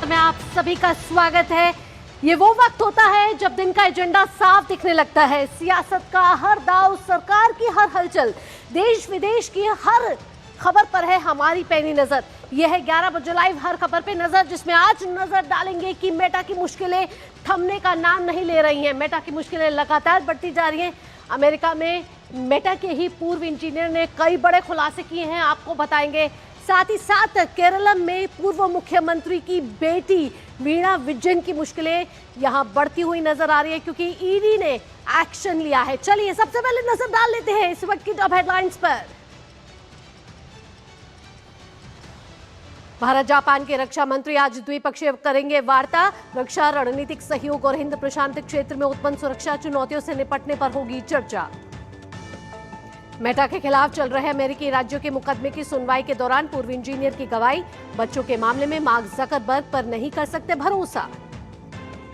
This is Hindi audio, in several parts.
में आप सभी का स्वागत है। ये वो वक्त होता है जब दिन का एजेंडा साफ दिखने लगता है। सियासत का हर दांव, सरकार की हर हलचल, देश विदेश की हर खबर पर है हमारी पैनी नजर। यह है 11 बजे लाइव हर खबर पे नजर, जिसमें आज नजर डालेंगे कि मेटा की मुश्किलें थमने का नाम नहीं ले रही हैं। मेटा की मुश्किलें लगातार बढ़ती जा रही हैं। अमेरिका में मेटा के ही पूर्व इंजीनियर ने कई बड़े खुलासे किए हैं, आपको बताएंगे। साथ ही साथ केरलम में पूर्व मुख्यमंत्री की बेटी वीणा विजयन की मुश्किलें यहां बढ़ती हुई नजर आ रही है, क्योंकि ईडी ने एक्शन लिया है। चलिए सबसे पहले नजर डाल लेते हैं इस वक्त की टॉप हेडलाइंस पर। भारत जापान के रक्षा मंत्री आज द्विपक्षीय करेंगे वार्ता। रक्षा रणनीतिक सहयोग और हिंद प्रशांत क्षेत्र में उत्पन्न सुरक्षा चुनौतियों से निपटने पर होगी चर्चा। मेटा के खिलाफ चल रहे अमेरिकी राज्यों के मुकदमे की सुनवाई के दौरान पूर्व इंजीनियर की गवाही। बच्चों के मामले में मार्क जकरबर्ग पर नहीं कर सकते भरोसा।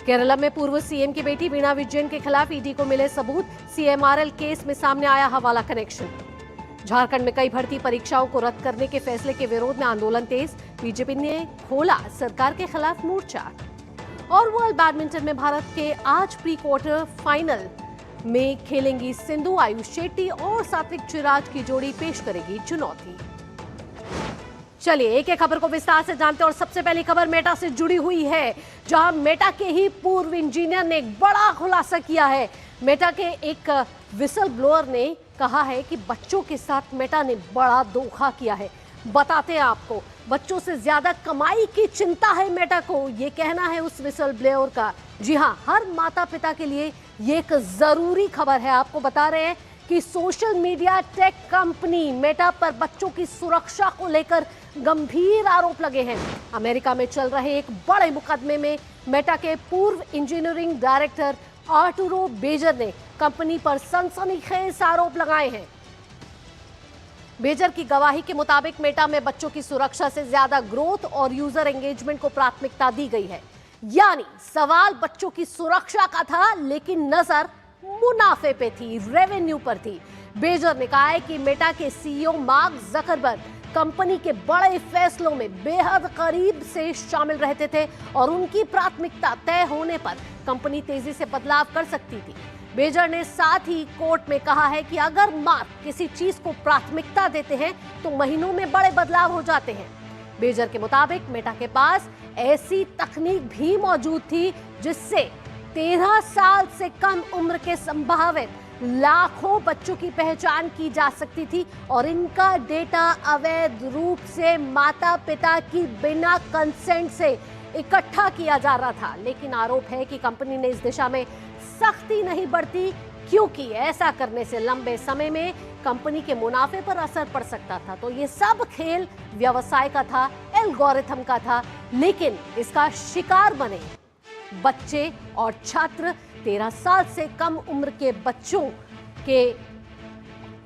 केरला में पूर्व सीएम की बेटी वीणा विजयन के खिलाफ ईडी को मिले सबूत। सीएमआरएल केस में सामने आया हवाला कनेक्शन। झारखंड में कई भर्ती परीक्षाओं को रद्द करने के फैसले के विरोध में आंदोलन तेज। बीजेपी ने खोला सरकार के खिलाफ मोर्चा। और वर्ल्ड बैडमिंटन में भारत के आज प्री क्वार्टर फाइनल में खेलेंगी सिंधु। आयुष शेट्टी और सात्विक चिराग की जोड़ी पेश करेगी चुनौती। चलिए एक एक खबर को विस्तार से जानते हैं। और सबसे पहली खबर मेटा से जुड़ी हुई है, जहां मेटा के ही पूर्व इंजीनियर ने एक बड़ा खुलासा किया है। मेटा के एक विसल ब्लोअर ने कहा है कि बच्चों के साथ मेटा ने बड़ा धोखा किया है। बताते हैं आपको, बच्चों से ज्यादा कमाई की चिंता है मेटा को, ये कहना है उस विसल ब्लोअर का। जी हां, हर माता पिता के लिए ये एक जरूरी खबर है। आपको बता रहे हैं कि social media tech company Meta पर बच्चों की सुरक्षा को लेकर गंभीर आरोप लगे हैं। अमेरिका में चल रहे एक बड़े मुकदमे में मेटा के पूर्व इंजीनियरिंग डायरेक्टर आर्टुरो बेजर ने कंपनी पर सनसनीखेज आरोप लगाए हैं। बेजर की गवाही के मुताबिक मेटा में बच्चों की सुरक्षा से ज्यादा ग्रोथ और यूजर एंगेजमेंट को प्राथमिकता दी गई है। यानी सवाल बच्चों की सुरक्षा का था, लेकिन नजर मुनाफे पे थी, रेवेन्यू पर थी। बेजर ने कहा है कि मेटा के सीईओ मार्क जकरबर्ग कंपनी के बड़े फैसलों में बेहद करीब से शामिल रहते थे और उनकी प्राथमिकता तय होने पर कंपनी तेजी से बदलाव कर सकती थी। बेजर ने साथ ही कोर्ट में कहा है कि अगर मार्क किसी चीज को प्राथमिकता देते हैं तो महीनों में बड़े बदलाव हो जाते हैं। बेजर के मुताबिक मेटा के पास ऐसी तकनीक भी मौजूद थी जिससे 13 साल से कम उम्र के संभावित लाखों बच्चों की पहचान की जा सकती थी और इनका डेटा अवैध रूप से माता पिता की बिना कंसेंट से इकट्ठा किया जा रहा था। लेकिन आरोप है कि कंपनी ने इस दिशा में सख्ती नहीं बरती, क्योंकि ऐसा करने से लंबे समय में कंपनी के मुनाफे पर असर पड़ सकता था। तो ये सब खेल व्यवसाय का था, एल्गोरिथम का था, लेकिन इसका शिकार बने बच्चे और छात्र। 13 साल से कम उम्र के बच्चों के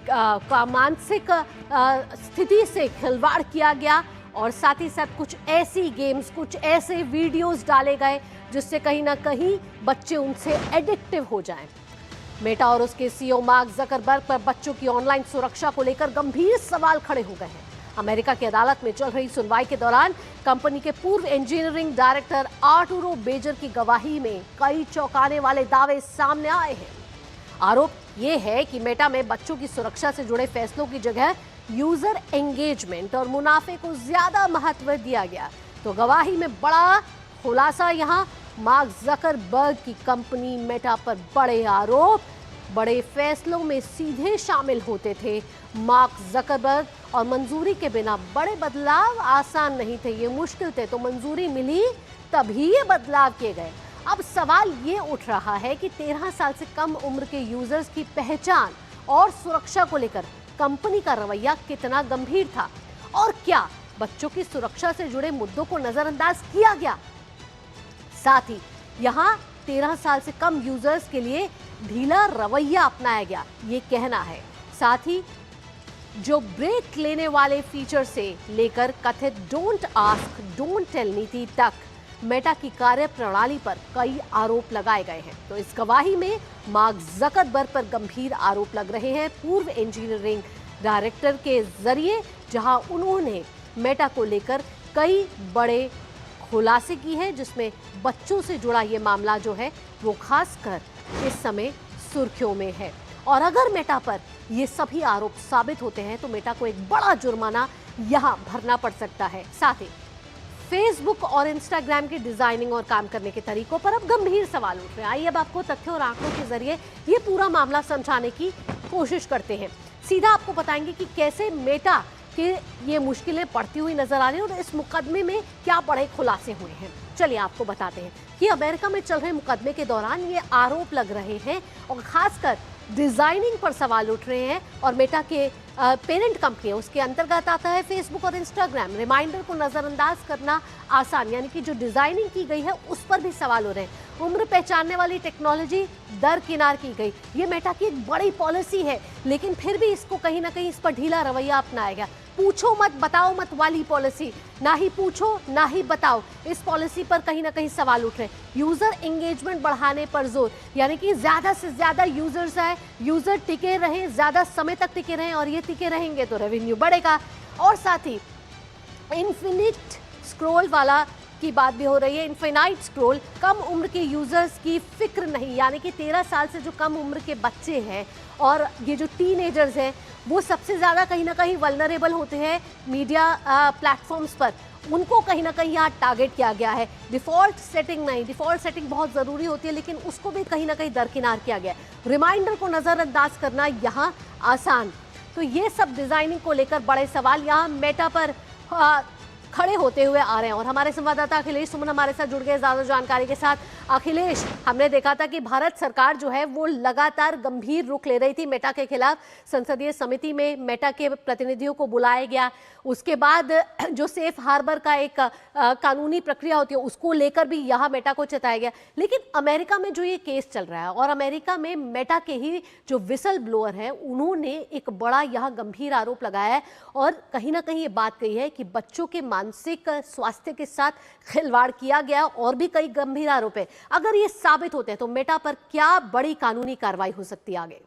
का मानसिक स्थिति से खिलवाड़ किया गया और साथ ही साथ कुछ ऐसी गेम्स, कुछ ऐसे वीडियोस डाले गए जिससे कहीं ना कहीं बच्चे उनसे एडिक्टिव हो जाएं। मेटा और उसके सीईओ मार्क जकरबर्ग पर बच्चों की ऑनलाइन सुरक्षा को लेकर गंभीर सवाल खड़े हो गए हैं। अमेरिका की अदालत में चल रही सुनवाई के दौरान कंपनी के पूर्व इंजीनियरिंग डायरेक्टर आर्टुरो बेजर की गवाही में कई चौंकाने वाले दावे सामने आए हैं। आरोप यह है कि मेटा में बच्चों की सुरक्षा से जुड़े फैसलों की जगह यूजर एंगेजमेंट और मुनाफे को ज्यादा महत्व दिया गया। तो गवाही में बड़ा खुलासा यहाँ, मार्क जकरबर्ग की कंपनी मेटा पर बड़े आरोप, बड़े फैसलों में सीधे शामिल होते थे मार्क जकरबर्ग, और मंजूरी के बिना बड़े बदलाव आसान नहीं थे, ये मुश्किल थे। तो मंजूरी मिली तभी ये बदलाव किए गए। अब सवाल ये उठ रहा है कि 13 साल से कम उम्र के यूजर्स की पहचान और सुरक्षा को लेकर कंपनी का रवैया कितना गंभीर था, और क्या बच्चों की सुरक्षा से जुड़े मुद्दों को नजरअंदाज किया गया। साथ ही यहाँ 13 साल से कम यूजर्स के लिए ढीला रवैया अपनाया गया, ये कहना है। साथ ही जो ब्रेक लेने वाले फीचर से लेकर कथित डोंट आस्क डोंट टेल नीति तक मेटा की कार्य प्रणाली पर कई आरोप लगाए गए हैं। तो इस गवाही में मार्क जकरबर्ग पर गंभीर आरोप लग रहे हैं पूर्व इंजीनियरिंग डायरेक्टर के जरिए, जहां उन्होंने मेटा को लेकर कई बड़े खुलासे की है, जिसमें बच्चों से जुड़ा ये मामला जो है वो खासकर इस समय सुर्खियों में है। और अगर मेटा पर ये सभी आरोप साबित होते हैं तो मेटा को एक बड़ा जुर्माना यहां भरना पड़ सकता है। साथ ही फेसबुक और इंस्टाग्राम के डिजाइनिंग और काम करने के तरीकों पर अब गंभीर सवाल उठ रहे हैं। आइए अब आपको तथ्यों और आंकड़ों के जरिए ये पूरा मामला समझाने की कोशिश करते हैं। सीधा आपको बताएंगे कि कैसे मेटा के ये मुश्किलें बढ़ती हुई नजर आ रही है और इस मुकदमे में क्या बड़े खुलासे हुए हैं। चलिए आपको बताते हैं कि अमेरिका में चल रहे मुकदमे के दौरान ये आरोप लग रहे हैं और खासकर डिजाइनिंग पर सवाल उठ रहे हैं। और मेटा के पेरेंट कंपनी है, उसके अंतर्गत आता है फेसबुक और इंस्टाग्राम। रिमाइंडर को नजरअंदाज करना आसान, यानी कि जो डिजाइनिंग की गई है उस पर भी सवाल हो रहे हैं। उम्र पहचानने वाली टेक्नोलॉजी दरकिनार की गई। ये मेटा की एक बड़ी पॉलिसी है, लेकिन फिर भी इसको कहीं ना कहीं इस पर ढीला रवैया अपनाया गया। पूछो मत बताओ मत वाली पॉलिसी, ना ही पूछो ना ही बताओ, इस पॉलिसी पर कहीं ना कहीं सवाल उठ रहे हैं। यूजर एंगेजमेंट बढ़ाने पर जोर, यानी कि ज्यादा से ज्यादा यूजर्स आए, यूजर टिके रहे, ज्यादा समय तक टिके रहे, और ये टिके रहेंगे तो रेवेन्यू बढ़ेगा। और साथ ही इन्फिनिट स्क्रॉल वाला की बात भी हो रही है। इन्फिनाइट स्क्रॉल, कम उम्र के यूजर्स की फिक्र नहीं, यानी कि 13 साल से जो कम उम्र के बच्चे हैं और ये जो टीनेजर्स हैं वो सबसे ज़्यादा कहीं ना कहीं वल्नरेबल होते हैं मीडिया प्लेटफॉर्म्स पर। उनको कहीं ना कहीं यहाँ टारगेट किया गया है। डिफ़ॉल्ट सेटिंग नहीं, डिफ़ॉल्ट सेटिंग बहुत ज़रूरी होती है, लेकिन उसको भी कहीं ना कहीं दरकिनार किया गया है। रिमाइंडर को नज़रअंदाज करना यहाँ आसान। तो ये सब डिज़ाइनिंग को लेकर बड़े सवाल यहाँ मेटा पर खड़े होते हुए आ रहे हैं। और हमारे संवाददाता अखिलेश सुमन हमारे साथ जुड़ गए ज़्यादा जानकारी के साथ। अखिलेश, हमने देखा था कि भारत सरकार जो है वो लगातार गंभीर रुख ले रही थी मेटा के खिलाफ। संसदीय समिति में मेटा के प्रतिनिधियों को बुलाया गया, उसके बाद जो सेफ हार्बर का एक कानूनी प्रक्रिया होती है उसको लेकर भी यहाँ मेटा को चेताया गया। लेकिन अमेरिका में जो ये केस चल रहा है और अमेरिका में मेटा के ही जो विसल ब्लोअर हैं उन्होंने एक बड़ा यहाँ गंभीर आरोप लगाया है और कहीं ना कहीं ये बात कही है कि बच्चों के मानसिक स्वास्थ्य के साथ खिलवाड़ किया गया। और भी कई गंभीर आरोप है। अगर ये साबित होते हैं तो मेटा पर क्या बड़ी कानूनी कार्रवाई हो सकती है आगे?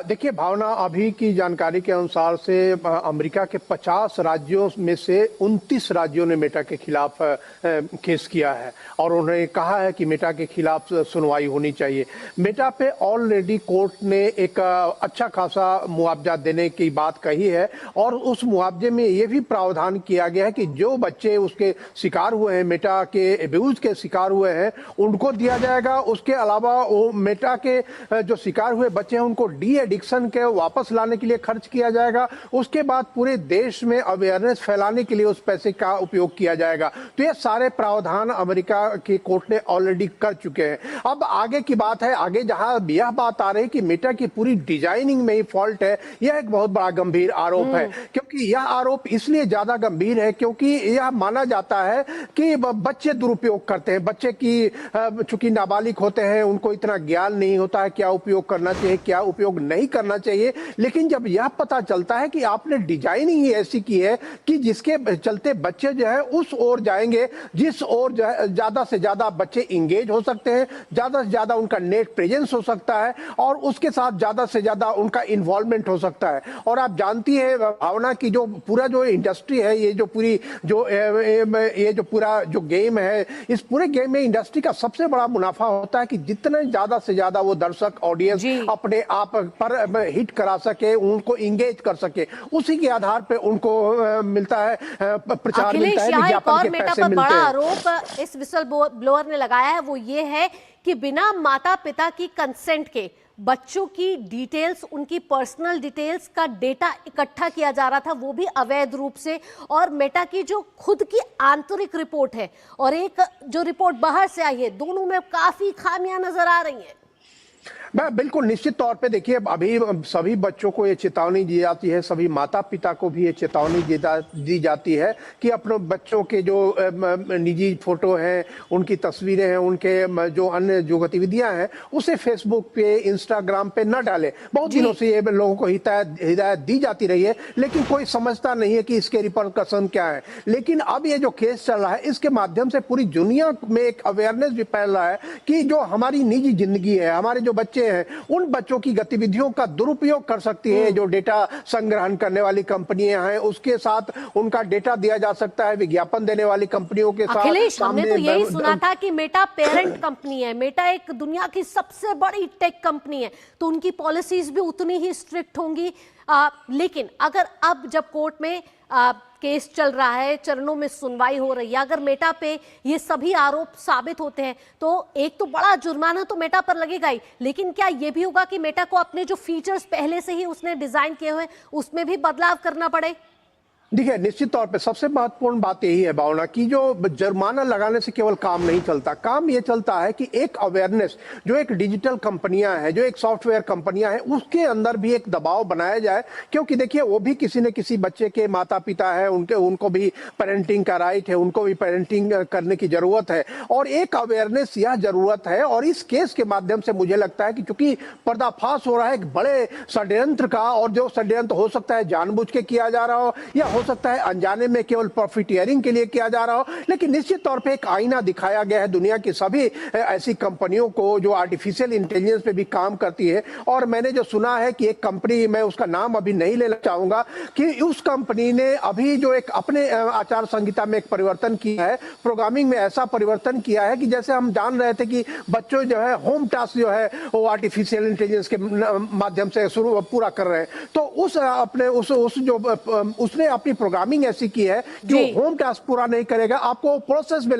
देखिए भावना, अभी की जानकारी के अनुसार से अमेरिका के 50 राज्यों में से 29 राज्यों ने मेटा के खिलाफ केस किया है और उन्होंने कहा है कि मेटा के खिलाफ सुनवाई होनी चाहिए। मेटा पे ऑलरेडी कोर्ट ने एक अच्छा खासा मुआवजा देने की बात कही है और उस मुआवजे में ये भी प्रावधान किया गया है कि जो बच्चे उसके शिकार हुए हैं, मेटा के एब्यूज के शिकार हुए हैं, उनको दिया जाएगा। उसके अलावा वो मेटा के जो शिकार हुए बच्चे हैं उनको डी एडिक्शन के वापस लाने के लिए खर्च किया जाएगा। उसके बाद पूरे देश में अवेयरनेस फैलाने के लिए उस पैसे का उपयोग किया जाएगा। तो ये सारे प्रावधान अमेरिका की कोर्ट ने ऑलरेडी कर चुके हैं। अब आगे की बात है, आगे जहां यह बात आ रही है कि मेटा की पूरी डिजाइनिंग में ही फॉल्ट है, यह एक बहुत बड़ा गंभीर आरोप है। क्योंकि यह आरोप इसलिए ज्यादा गंभीर है क्योंकि यह माना जाता है कि बच्चे दुरुपयोग करते हैं। बच्चे की चूंकि नाबालिग होते हैं, उनको इतना ज्ञान नहीं होता है क्या उपयोग करना चाहिए क्या उपयोग नहीं करना चाहिए। लेकिन जब यह पता चलता है कि आपने डिजाइनिंग ही ऐसी की है कि जिसके चलते बच्चे जो है उस ओर जाएंगे जिस ओर ज्यादा से ज्यादा बच्चे इंगेज हो सकते हैं, ज्यादा से ज्यादा उनका नेट प्रेजेंस हो सकता है और उसके साथ ज्यादा से ज्यादा उनका इन्वॉल्वमेंट हो सकता है। और आप जानती है भावना की जो पूरा जो इंडस्ट्री है, ये जो पूरी जो पूरा जो गेम है, इस पूरे गेम में इंडस्ट्री का सबसे बड़ा मुनाफा होता है कि जितने ज्यादा से ज्यादा वो दर्शक ऑडियंस अपने आप पर हिट करा सके, उनको इंगेज कर सके, उसी के आधार पे उनको मिलता है प्रचार मिलता है, विज्ञापन के पैसे मिलते हैं। बड़ा आरोप इस विसल ब्लोअर ने लगाया है वो ये है कि बिना माता पिता की कंसेंट के बच्चों की डिटेल्स, उनकी पर्सनल डिटेल्स का डेटा इकट्ठा किया जा रहा था, वो भी अवैध रूप से। और मेटा की जो खुद की आंतरिक रिपोर्ट है और एक जो रिपोर्ट बाहर से आई है, दोनों में काफी खामियां नजर आ रही हैं। बिल्कुल निश्चित तौर पे देखिए, अभी सभी बच्चों को ये चेतावनी दी जाती है, सभी माता पिता को भी ये चेतावनी दी जाती है कि अपने बच्चों के जो निजी फोटो हैं, उनकी तस्वीरें हैं, उनके जो अन्य जो गतिविधियां हैं उसे फेसबुक पे, इंस्टाग्राम पे न डालें। बहुत दिनों से ये लोगों को हिदायत दी जाती रही है, लेकिन कोई समझता नहीं है कि इसके रिपरकशन क्या है। लेकिन अब ये जो केस चल रहा है, इसके माध्यम से पूरी दुनिया में एक अवेयरनेस भी फैल रहा है कि जो हमारी निजी जिंदगी है, हमारे जो बच्चे होते हैं उन बच्चों की गतिविधियों का दुरुपयोग कर सकती है जो डेटा संग्रहण करने वाली कंपनियां हैं, उसके साथ उनका डेटा दिया जा सकता है विज्ञापन देने वाली कंपनियों के साथ। अखिलेश, हमने तो यही सुना था कि मेटा पेरेंट कंपनी है, मेटा एक दुनिया की सबसे बड़ी टेक कंपनी है, तो उनकी पॉलिसीज भी उतनी ही स्ट्रिक्ट होंगी। लेकिन अगर अब जब कोर्ट में केस चल रहा है, चरणों में सुनवाई हो रही है, अगर मेटा पे ये सभी आरोप साबित होते हैं तो एक तो बड़ा जुर्माना तो मेटा पर लगेगा ही, लेकिन क्या ये भी होगा कि मेटा को अपने जो फीचर्स पहले से ही उसने डिजाइन किए हुए उसमें भी बदलाव करना पड़े? देखिए, निश्चित तौर पे सबसे महत्वपूर्ण बात यही है भावना कि जो जुर्माना लगाने से केवल काम नहीं चलता, काम ये चलता है कि एक अवेयरनेस, जो एक डिजिटल कंपनियां हैं, जो एक सॉफ्टवेयर कंपनियां हैं, उसके अंदर भी एक दबाव बनाया जाए। क्योंकि देखिए, वो भी किसी न किसी बच्चे के माता पिता है, उनको भी पेरेंटिंग का राइट है, उनको भी पेरेंटिंग करने की जरूरत है और एक अवेयरनेस यह जरूरत है। और इस केस के माध्यम से मुझे लगता है कि चूंकि पर्दाफाश हो रहा है एक बड़े षड्यंत्र का, और जो षड्यंत्र हो सकता है जानबूझ के किया जा रहा हो या हो सकता है अनजाने में केवल प्रॉफिटियरिंग के लिए किया जा रहा हो, लेकिन निश्चित तौर पे एक आईना दिखाया गया है दुनिया की सभी ऐसी कंपनियों को जो आर्टिफिशियल इंटेलिजेंस पे भी काम करती है। और मैंने जो सुना है कि एक कंपनी, मैं उसका नाम अभी नहीं लेना चाहूंगा, कि उस कंपनी ने अभी जो एक अपने आचार संहिता में एक परिवर्तन किया है, प्रोग्रामिंग में ऐसा परिवर्तन किया है कि जैसे हम जान रहे थे कि बच्चों जो है होम टास्क जो है वो आर्टिफिशियल इंटेलिजेंस के माध्यम से पूरा कर रहे हैं, तो उसने अपनी प्रोग्रामिंग ऐसी की है जो होम टास्क पूरा नहीं करेगा, आपको प्रोसेस में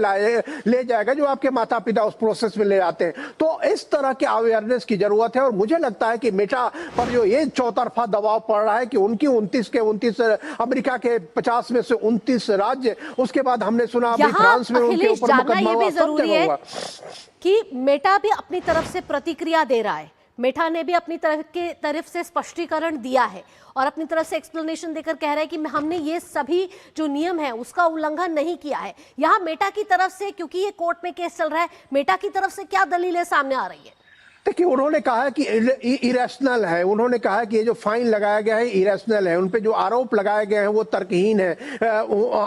ले जाएगा जो आपके माता पिता उस प्रोसेस में ले जाते हैं। तो इस तरह के अवेयरनेस की जरूरत है और मुझे लगता है कि मेटा पर जो ये चौतरफा दबाव पड़ रहा है कि उनकी 29 अमेरिका के 50 में से 29 राज्य, उसके बाद हमने सुना अभी फ्रांस में उनके ऊपर मुकदमा हुआ, सब जगह हुआ कि मेटा भी अपनी तरफ से प्रतिक्रिया दे रहा है। मेटा ने भी अपनी तरफ से स्पष्टीकरण दिया है और अपनी तरफ से एक्सप्लेनेशन देकर कह रहा है कि हमने ये सभी जो नियम है उसका उल्लंघन नहीं किया है। यहाँ मेटा की तरफ से, क्योंकि ये कोर्ट में केस चल रहा है, मेटा की तरफ से क्या दलीलें सामने आ रही है? देखिए, उन्होंने कहा कि इरेशनल है, उन्होंने कहा कि ये जो फाइन लगाया गया है इरेशनल है, उन पे जो आरोप लगाए गए हैं वो तर्कहीन है,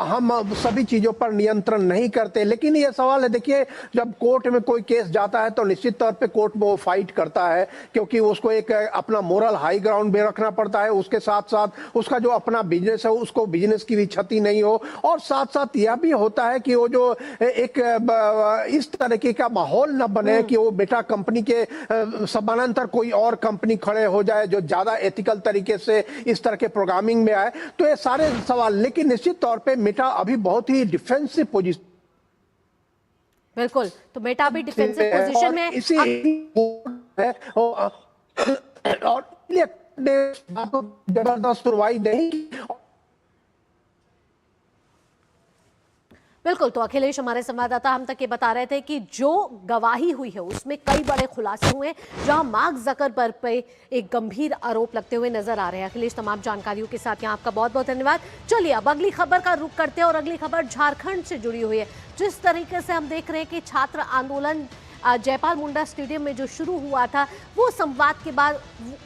हम सभी चीजों पर नियंत्रण नहीं करते। लेकिन ये सवाल है, देखिए, जब कोर्ट में कोई केस जाता है तो निश्चित तौर पे कोर्ट में वो फाइट करता है, क्योंकि उसको एक अपना मोरल हाई ग्राउंड में रखना पड़ता है, उसके साथ साथ उसका जो अपना बिजनेस है उसको बिजनेस की भी क्षति नहीं हो, और साथ साथ यह भी होता है कि वो जो एक इस तरीके का माहौल न बने कि वो बेटा कंपनी के समानांतर कोई और कंपनी खड़े हो जाए जो ज्यादा एथिकल तरीके से इस तरह के प्रोग्रामिंग में आए। तो ये सारे सवाल, लेकिन निश्चित तौर पे मेटा अभी बहुत ही डिफेंसिव पोजीशन, बिल्कुल, तो मेटा भी डिफेंसिव पोजीशन में इसी है और जबरदस्त सुनवाई नहीं। बिल्कुल, तो अखिलेश, हमारे संवाददाता हम तक ये बता रहे थे कि जो गवाही हुई है उसमें कई बड़े खुलासे हुए जहां मार्क ज़करबर्ग पे एक गंभीर आरोप लगते हुए नजर आ रहे हैं। अखिलेश, तमाम जानकारियों के साथ यहाँ आपका बहुत बहुत धन्यवाद। चलिए अब अगली खबर का रुख करते हैं और अगली खबर झारखंड से जुड़ी हुई है। जिस तरीके से हम देख रहे हैं कि छात्र आंदोलन जयपाल मुंडा स्टेडियम में जो शुरू हुआ था वो संवाद के बाद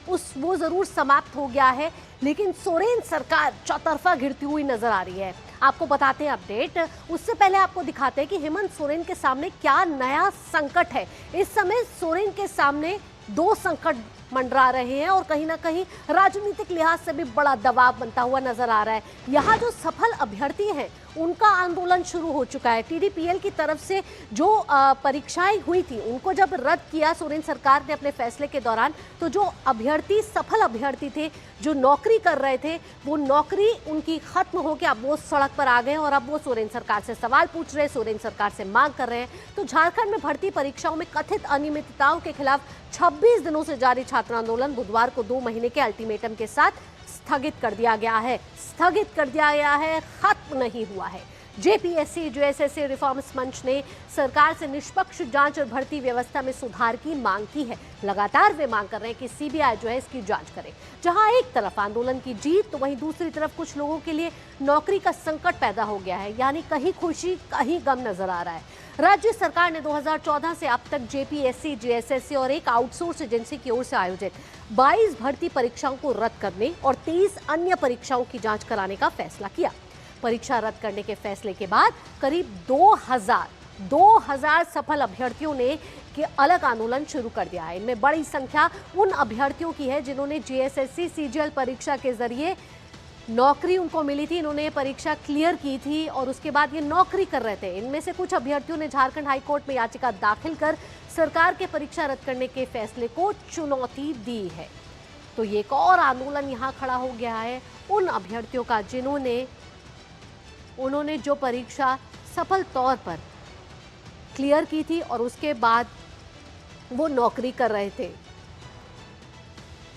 वो जरूर समाप्त हो गया है, लेकिन सोरेन सरकार चौतरफा घिरती हुई नजर आ रही है। आपको बताते हैं अपडेट, उससे पहले आपको दिखाते हैं कि हेमंत सोरेन के सामने क्या नया संकट है। इस समय सोरेन के सामने दो संकट मंडरा रहे हैं और कहीं ना कहीं राजनीतिक लिहाज से भी बड़ा दबाव बनता हुआ नजर आ रहा है। यहाँ जो सफल अभ्यर्थी हैं उनका आंदोलन शुरू हो चुका है। टीडीपीएल की तरफ से जो परीक्षाएं हुई थी उनको जब रद्द किया सोरेन सरकार ने अपने फैसले के दौरान, तो जो अभ्यर्थी सफल अभ्यर्थी थे, जो नौकरी कर रहे थे, वो नौकरी उनकी खत्म हो के अब वो सड़क पर आ गए और अब वो सोरेन सरकार से सवाल पूछ रहे हैं, सोरेन सरकार से मांग कर रहे हैं। तो झारखंड में भर्ती परीक्षाओं में कथित अनियमितताओं के खिलाफ 26 दिनों से जारी छात्र आंदोलन बुधवार को 2 महीने के अल्टीमेटम के साथ स्थगित कर दिया गया है, खत्म नहीं हुआ है। जेपीएससी जो एसएससी रिफॉर्म्स मंच ने सरकार से निष्पक्ष जांच और भर्ती व्यवस्था में सुधार की मांग की है। लगातार वे मांग कर रहे हैं कि सीबीआई जो है इसकी जांच करे। जहां एक तरफ आंदोलन की जीत, तो वहीं दूसरी तरफ कुछ लोगों के लिए नौकरी का संकट पैदा हो गया है, यानी कहीं खुशी कहीं गम नजर आ रहा है। राज्य सरकार ने 2014 से अब तक जेपीएससी, जेएसएससी और एक आउटसोर्स एजेंसी की ओर से आयोजित 22 भर्ती परीक्षाओं को रद्द करने और 23 अन्य परीक्षाओं की जांच कराने का फैसला किया। परीक्षा रद्द करने के फैसले के बाद करीब 2000 सफल अभ्यर्थियों ने कि अलग आंदोलन शुरू कर दिया है। इनमें बड़ी संख्या उन अभ्यर्थियों की है जिन्होंने जेएसएससी सीजीएल परीक्षा के जरिए नौकरी उनको मिली थी, इन्होंने ये परीक्षा क्लियर की थी और उसके बाद ये नौकरी कर रहे थे। इनमें से कुछ अभ्यर्थियों ने झारखंड हाईकोर्ट में याचिका दाखिल कर सरकार के परीक्षा रद्द करने के फैसले को चुनौती दी है। तो ये एक और आंदोलन यहाँ खड़ा हो गया है उन अभ्यर्थियों का उन्होंने जो परीक्षा सफल तौर पर क्लियर की थी और उसके बाद वो नौकरी कर रहे थे।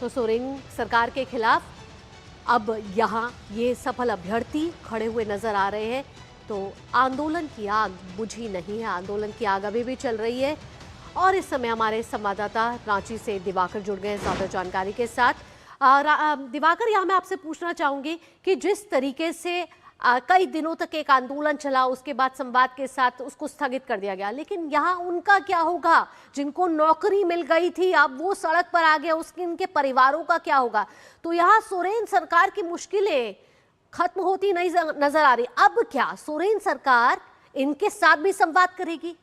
तो सोरेन सरकार के खिलाफ अब यहाँ ये सफल अभ्यर्थी खड़े हुए नजर आ रहे हैं। तो आंदोलन की आग बुझी नहीं है, आंदोलन की आग अभी भी चल रही है। और इस समय हमारे संवाददाता रांची से दिवाकर जुड़ गए हैं ज्यादा जानकारी के साथ। दिवाकर, यहाँ मैं आपसे पूछना चाहूंगी कि जिस तरीके से कई दिनों तक एक आंदोलन चला, उसके बाद संवाद के साथ उसको स्थगित कर दिया गया, लेकिन यहाँ उनका क्या होगा जिनको नौकरी मिल गई थी, अब वो सड़क पर आ गए, उसके इनके परिवारों का क्या होगा? तो यहाँ सोरेन सरकार की मुश्किलें खत्म होती नहीं नजर आ रही। अब क्या सोरेन सरकार इनके साथ भी संवाद करेगी?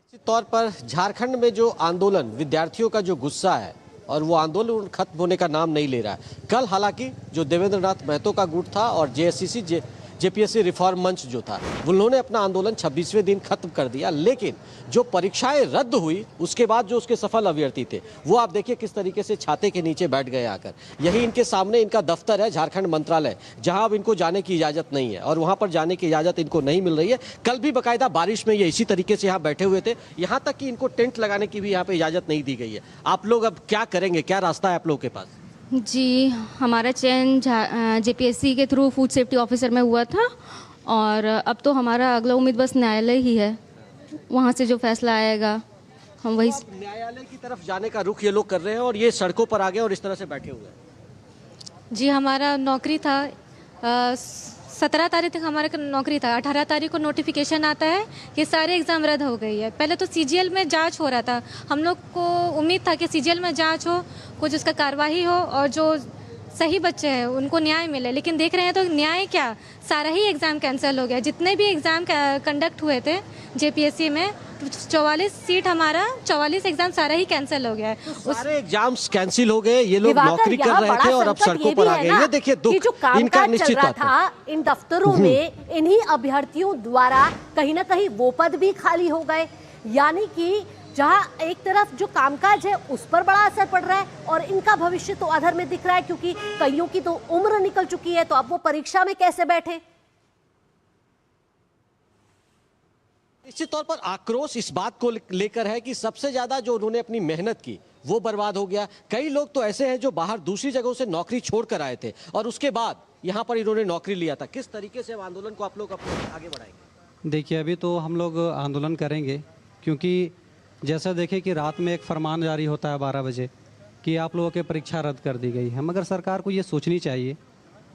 निश्चित तौर पर झारखंड में जो आंदोलन, विद्यार्थियों का जो गुस्सा है और वो आंदोलन खत्म होने का नाम नहीं ले रहा है। कल हालांकि जो देवेंद्र नाथ महतो का गुट था और जेएससीसी जेपीएससी रिफॉर्म मंच जो था, उन्होंने अपना आंदोलन 26वें दिन खत्म कर दिया। लेकिन जो परीक्षाएं रद्द हुई उसके बाद जो उसके सफल अभ्यर्थी थे वो आप देखिए किस तरीके से छाते के नीचे बैठ गए आकर। यही इनके सामने इनका दफ्तर है, झारखंड मंत्रालय, जहां अब इनको जाने की इजाजत नहीं है और वहां पर जाने की इजाजत इनको नहीं मिल रही है। कल भी बाकायदा बारिश में ये इसी तरीके से यहाँ बैठे हुए थे, यहाँ तक कि इनको टेंट लगाने की भी यहाँ पे इजाजत नहीं दी गई है। आप लोग अब क्या करेंगे, क्या रास्ता है आप लोगों के पास? जी, हमारा चयन जेपीएससी के थ्रू फूड सेफ्टी ऑफिसर में हुआ था और अब तो हमारा अगला उम्मीद बस न्यायालय ही है। वहाँ से जो फैसला आएगा हम वही। तो न्यायालय की तरफ जाने का रुख ये लोग कर रहे हैं और ये सड़कों पर आ गए और इस तरह से बैठे हुए हैं। जी, हमारा नौकरी था 17 तारीख तक हमारा नौकरी था। 18 तारीख को नोटिफिकेशन आता है कि सारे एग्ज़ाम रद्द हो गई है। पहले तो सीजीएल में जांच हो रहा था, हम लोग को उम्मीद था कि सीजीएल में जांच हो, कुछ उसका कार्रवाई हो और जो सही बच्चे हैं उनको न्याय मिले। लेकिन देख रहे हैं तो न्याय क्या, सारा ही एग्ज़ाम कैंसिल हो गया। जितने भी एग्ज़ाम कंडक्ट हुए थे जेपीएससी में 44 सीट, हमारा 44 एग्ज़ाम सारा ही कैंसिल हो गया है। तो सारे एग्जाम्स कैंसिल हो गए, ये लोग नौकरी कर रहे थे और अब सड़कों पर आ गए। ये देखिए दुख इनका निश्चित था इन दफ्तरों में इन्हीं अभ्यर्थियों द्वारा कहीं ना कहीं वो पद भी खाली हो गए। यानी कि जहां एक तरफ जो कामकाज है उस पर बड़ा असर पड़ रहा है और इनका भविष्य तो अधर में दिख रहा है, क्योंकि कईयों की तो उम्र निकल चुकी है। तो अब वो परीक्षा में कैसे बैठे? निश्चित तौर पर आक्रोश इस बात को लेकर है कि सबसे ज्यादा जो उन्होंने अपनी मेहनत की वो बर्बाद हो गया। कई लोग तो ऐसे हैं जो बाहर दूसरी जगहों से नौकरी छोड़कर आए थे और उसके बाद यहाँ पर इन्होंने नौकरी लिया था। किस तरीके से आंदोलन को आप लोग आगे बढ़ाएंगे? देखिए, अभी तो हम लोग आंदोलन करेंगे, क्योंकि जैसा देखें कि रात में एक फरमान जारी होता है 12 बजे कि आप लोगों की परीक्षा रद्द कर दी गई है। मगर सरकार को ये सोचनी चाहिए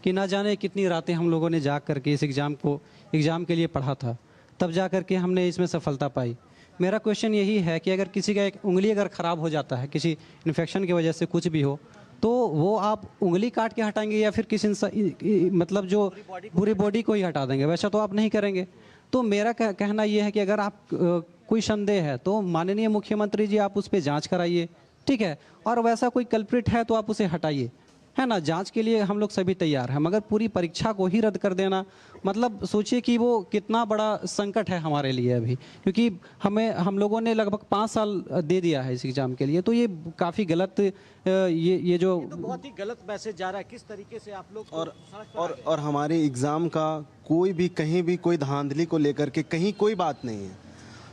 कि ना जाने कितनी रातें हम लोगों ने जाग करके इस एग्ज़ाम के लिए पढ़ा था, तब जा कर के हमने इसमें सफलता पाई। मेरा क्वेश्चन यही है कि अगर किसी का एक उंगली अगर ख़राब हो जाता है, किसी इन्फेक्शन की वजह से कुछ भी हो, तो वो आप उंगली काट के हटाएंगे या फिर किसी मतलब जो पूरी बॉडी को ही हटा देंगे? वैसा तो आप नहीं करेंगे। तो मेरा कहना यह है कि अगर आप कोई संदेह है तो माननीय मुख्यमंत्री जी आप उस पर जांच कराइए, ठीक है, और वैसा कोई कल्प्रिट है तो आप उसे हटाइए, है ना। जांच के लिए हम लोग सभी तैयार हैं, मगर पूरी परीक्षा को ही रद्द कर देना, मतलब सोचिए कि वो कितना बड़ा संकट है हमारे लिए अभी, क्योंकि हम लोगों ने लगभग 5 साल दे दिया है इस एग्ज़ाम के लिए। तो ये काफ़ी गलत, ये जो तो बहुत ही गलत मैसेज जा रहा है। किस तरीके से आप लोग और हमारे एग्ज़ाम का कोई भी कहीं भी कोई धांधली को लेकर के कहीं कोई बात नहीं है।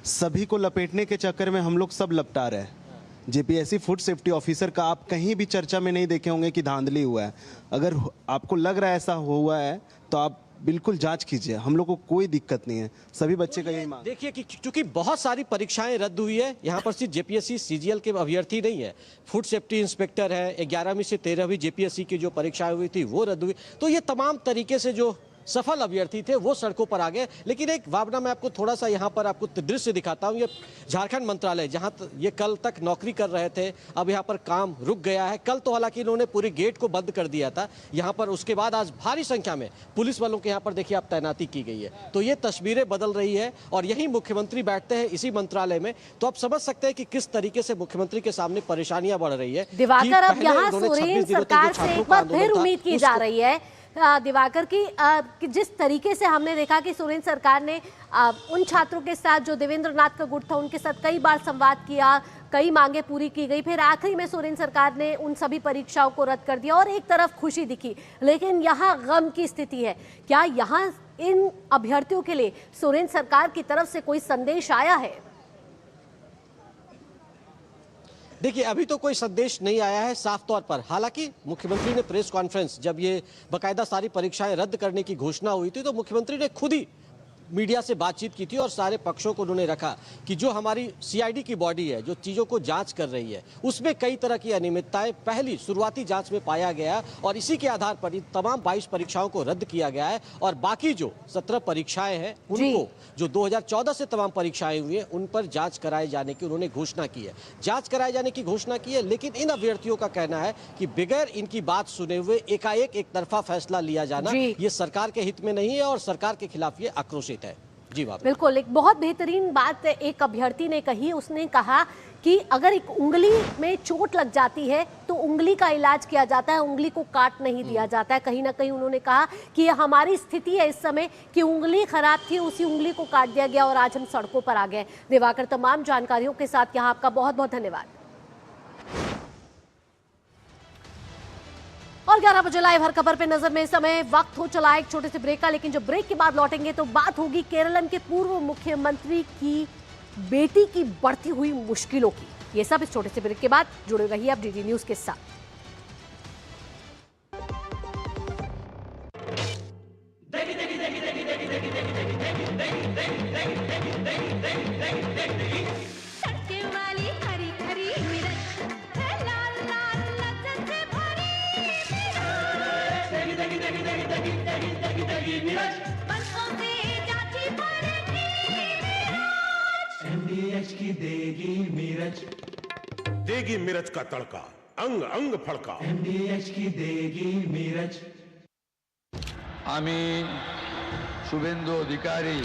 सभी को लपेटने के चक्कर में हम लोग सब लपटा रहे हैं। जेपीएससी फूड सेफ्टी ऑफिसर का आप कहीं भी चर्चा में नहीं देखे होंगे कि धांधली हुआ है। अगर आपको लग रहा है ऐसा हुआ है तो आप बिल्कुल जांच कीजिए, हम लोग को कोई दिक्कत नहीं है। सभी बच्चे का यही मांग। देखिए कि चूंकि बहुत सारी परीक्षाएं रद्द हुई है, यहाँ पर सिर्फ जेपीएससी सीजीएल के अभ्यर्थी नहीं है, फूड सेफ्टी इंस्पेक्टर है, 11वीं से 13वीं जेपीएससी की जो परीक्षाएं हुई थी वो रद्द हुई। तो ये तमाम तरीके से जो सफल अभ्यर्थी थे वो सड़कों पर आ गए। लेकिन एक भावना, मैं आपको थोड़ा सा यहाँ पर आपको दृश्य दिखाता हूँ। ये झारखंड मंत्रालय, जहाँ ये कल तक नौकरी कर रहे थे, अब यहाँ पर काम रुक गया है। कल तो हालांकि इन्होंने पूरे गेट को बंद कर दिया था यहाँ पर, उसके बाद आज भारी संख्या में पुलिस वालों के यहाँ पर देखिए आप तैनाती की गई है। तो ये तस्वीरें बदल रही है और यही मुख्यमंत्री बैठते हैं इसी मंत्रालय में। तो आप समझ सकते हैं कि किस तरीके से मुख्यमंत्री के सामने परेशानियां बढ़ रही है। दिवाकर, अब यहाँ सोरेन सरकार से एक बार फिर उम्मीद की जा रही है दिवाकर की जिस तरीके से हमने देखा कि सोरेन सरकार ने उन छात्रों के साथ जो देवेंद्र नाथ का गुट था उनके साथ कई बार संवाद किया, कई मांगे पूरी की गई, फिर आखिरी में सोरेन सरकार ने उन सभी परीक्षाओं को रद्द कर दिया और एक तरफ खुशी दिखी, लेकिन यहाँ गम की स्थिति है। क्या यहाँ इन अभ्यर्थियों के लिए सोरेन सरकार की तरफ से कोई संदेश आया है? देखिए, अभी तो कोई संदेश नहीं आया है साफ तौर पर। हालांकि मुख्यमंत्री ने प्रेस कॉन्फ्रेंस, जब ये बकायदा सारी परीक्षाएं रद्द करने की घोषणा हुई थी, तो मुख्यमंत्री ने खुद ही मीडिया से बातचीत की थी और सारे पक्षों को उन्होंने रखा कि जो हमारी सीआईडी की बॉडी है, जो चीज़ों को जांच कर रही है, उसमें कई तरह की अनियमितताएं पहली शुरुआती जांच में पाया गया और इसी के आधार पर इन तमाम 22 परीक्षाओं को रद्द किया गया है और बाकी जो 17 परीक्षाएं हैं उनको, जो 2014 से तमाम परीक्षाएं हुई हैं, उन पर जांच कराए जाने की उन्होंने घोषणा की है। जांच कराए जाने की घोषणा की है, लेकिन इन अभ्यर्थियों का कहना है कि बगैर इनकी बात सुने हुए एकाएक एक तरफा फैसला लिया जाना ये सरकार के हित में नहीं है और सरकार के खिलाफ ये आक्रोशित है। जी बिल्कुल, एक बहुत बेहतरीन बात एक अभ्यर्थी ने कही। उसने कहा कि अगर एक उंगली में चोट लग जाती है तो उंगली का इलाज किया जाता है, उंगली को काट नहीं दिया जाता है। कहीं ना कहीं उन्होंने कहा कि ये हमारी स्थिति है इस समय कि उंगली खराब थी, उसी उंगली को काट दिया गया और आज हम सड़कों पर आ गए। दिवाकर, तमाम जानकारियों के साथ यहाँ आपका बहुत बहुत धन्यवाद। और 11 बजे लाइव हर खबर पे नजर में इस समय वक्त हो चला एक छोटे से ब्रेक का, लेकिन जब ब्रेक के बाद लौटेंगे तो बात होगी केरलम के पूर्व मुख्यमंत्री की बेटी की बढ़ती हुई मुश्किलों की। ये सब इस छोटे से ब्रेक के बाद। जुड़े रहिए आप डीडी न्यूज के साथ। की देगी मिर्च का तड़का, अंग अंग फड़का। MDH की देगी मिर्च। आमी शुभेंदु अधिकारी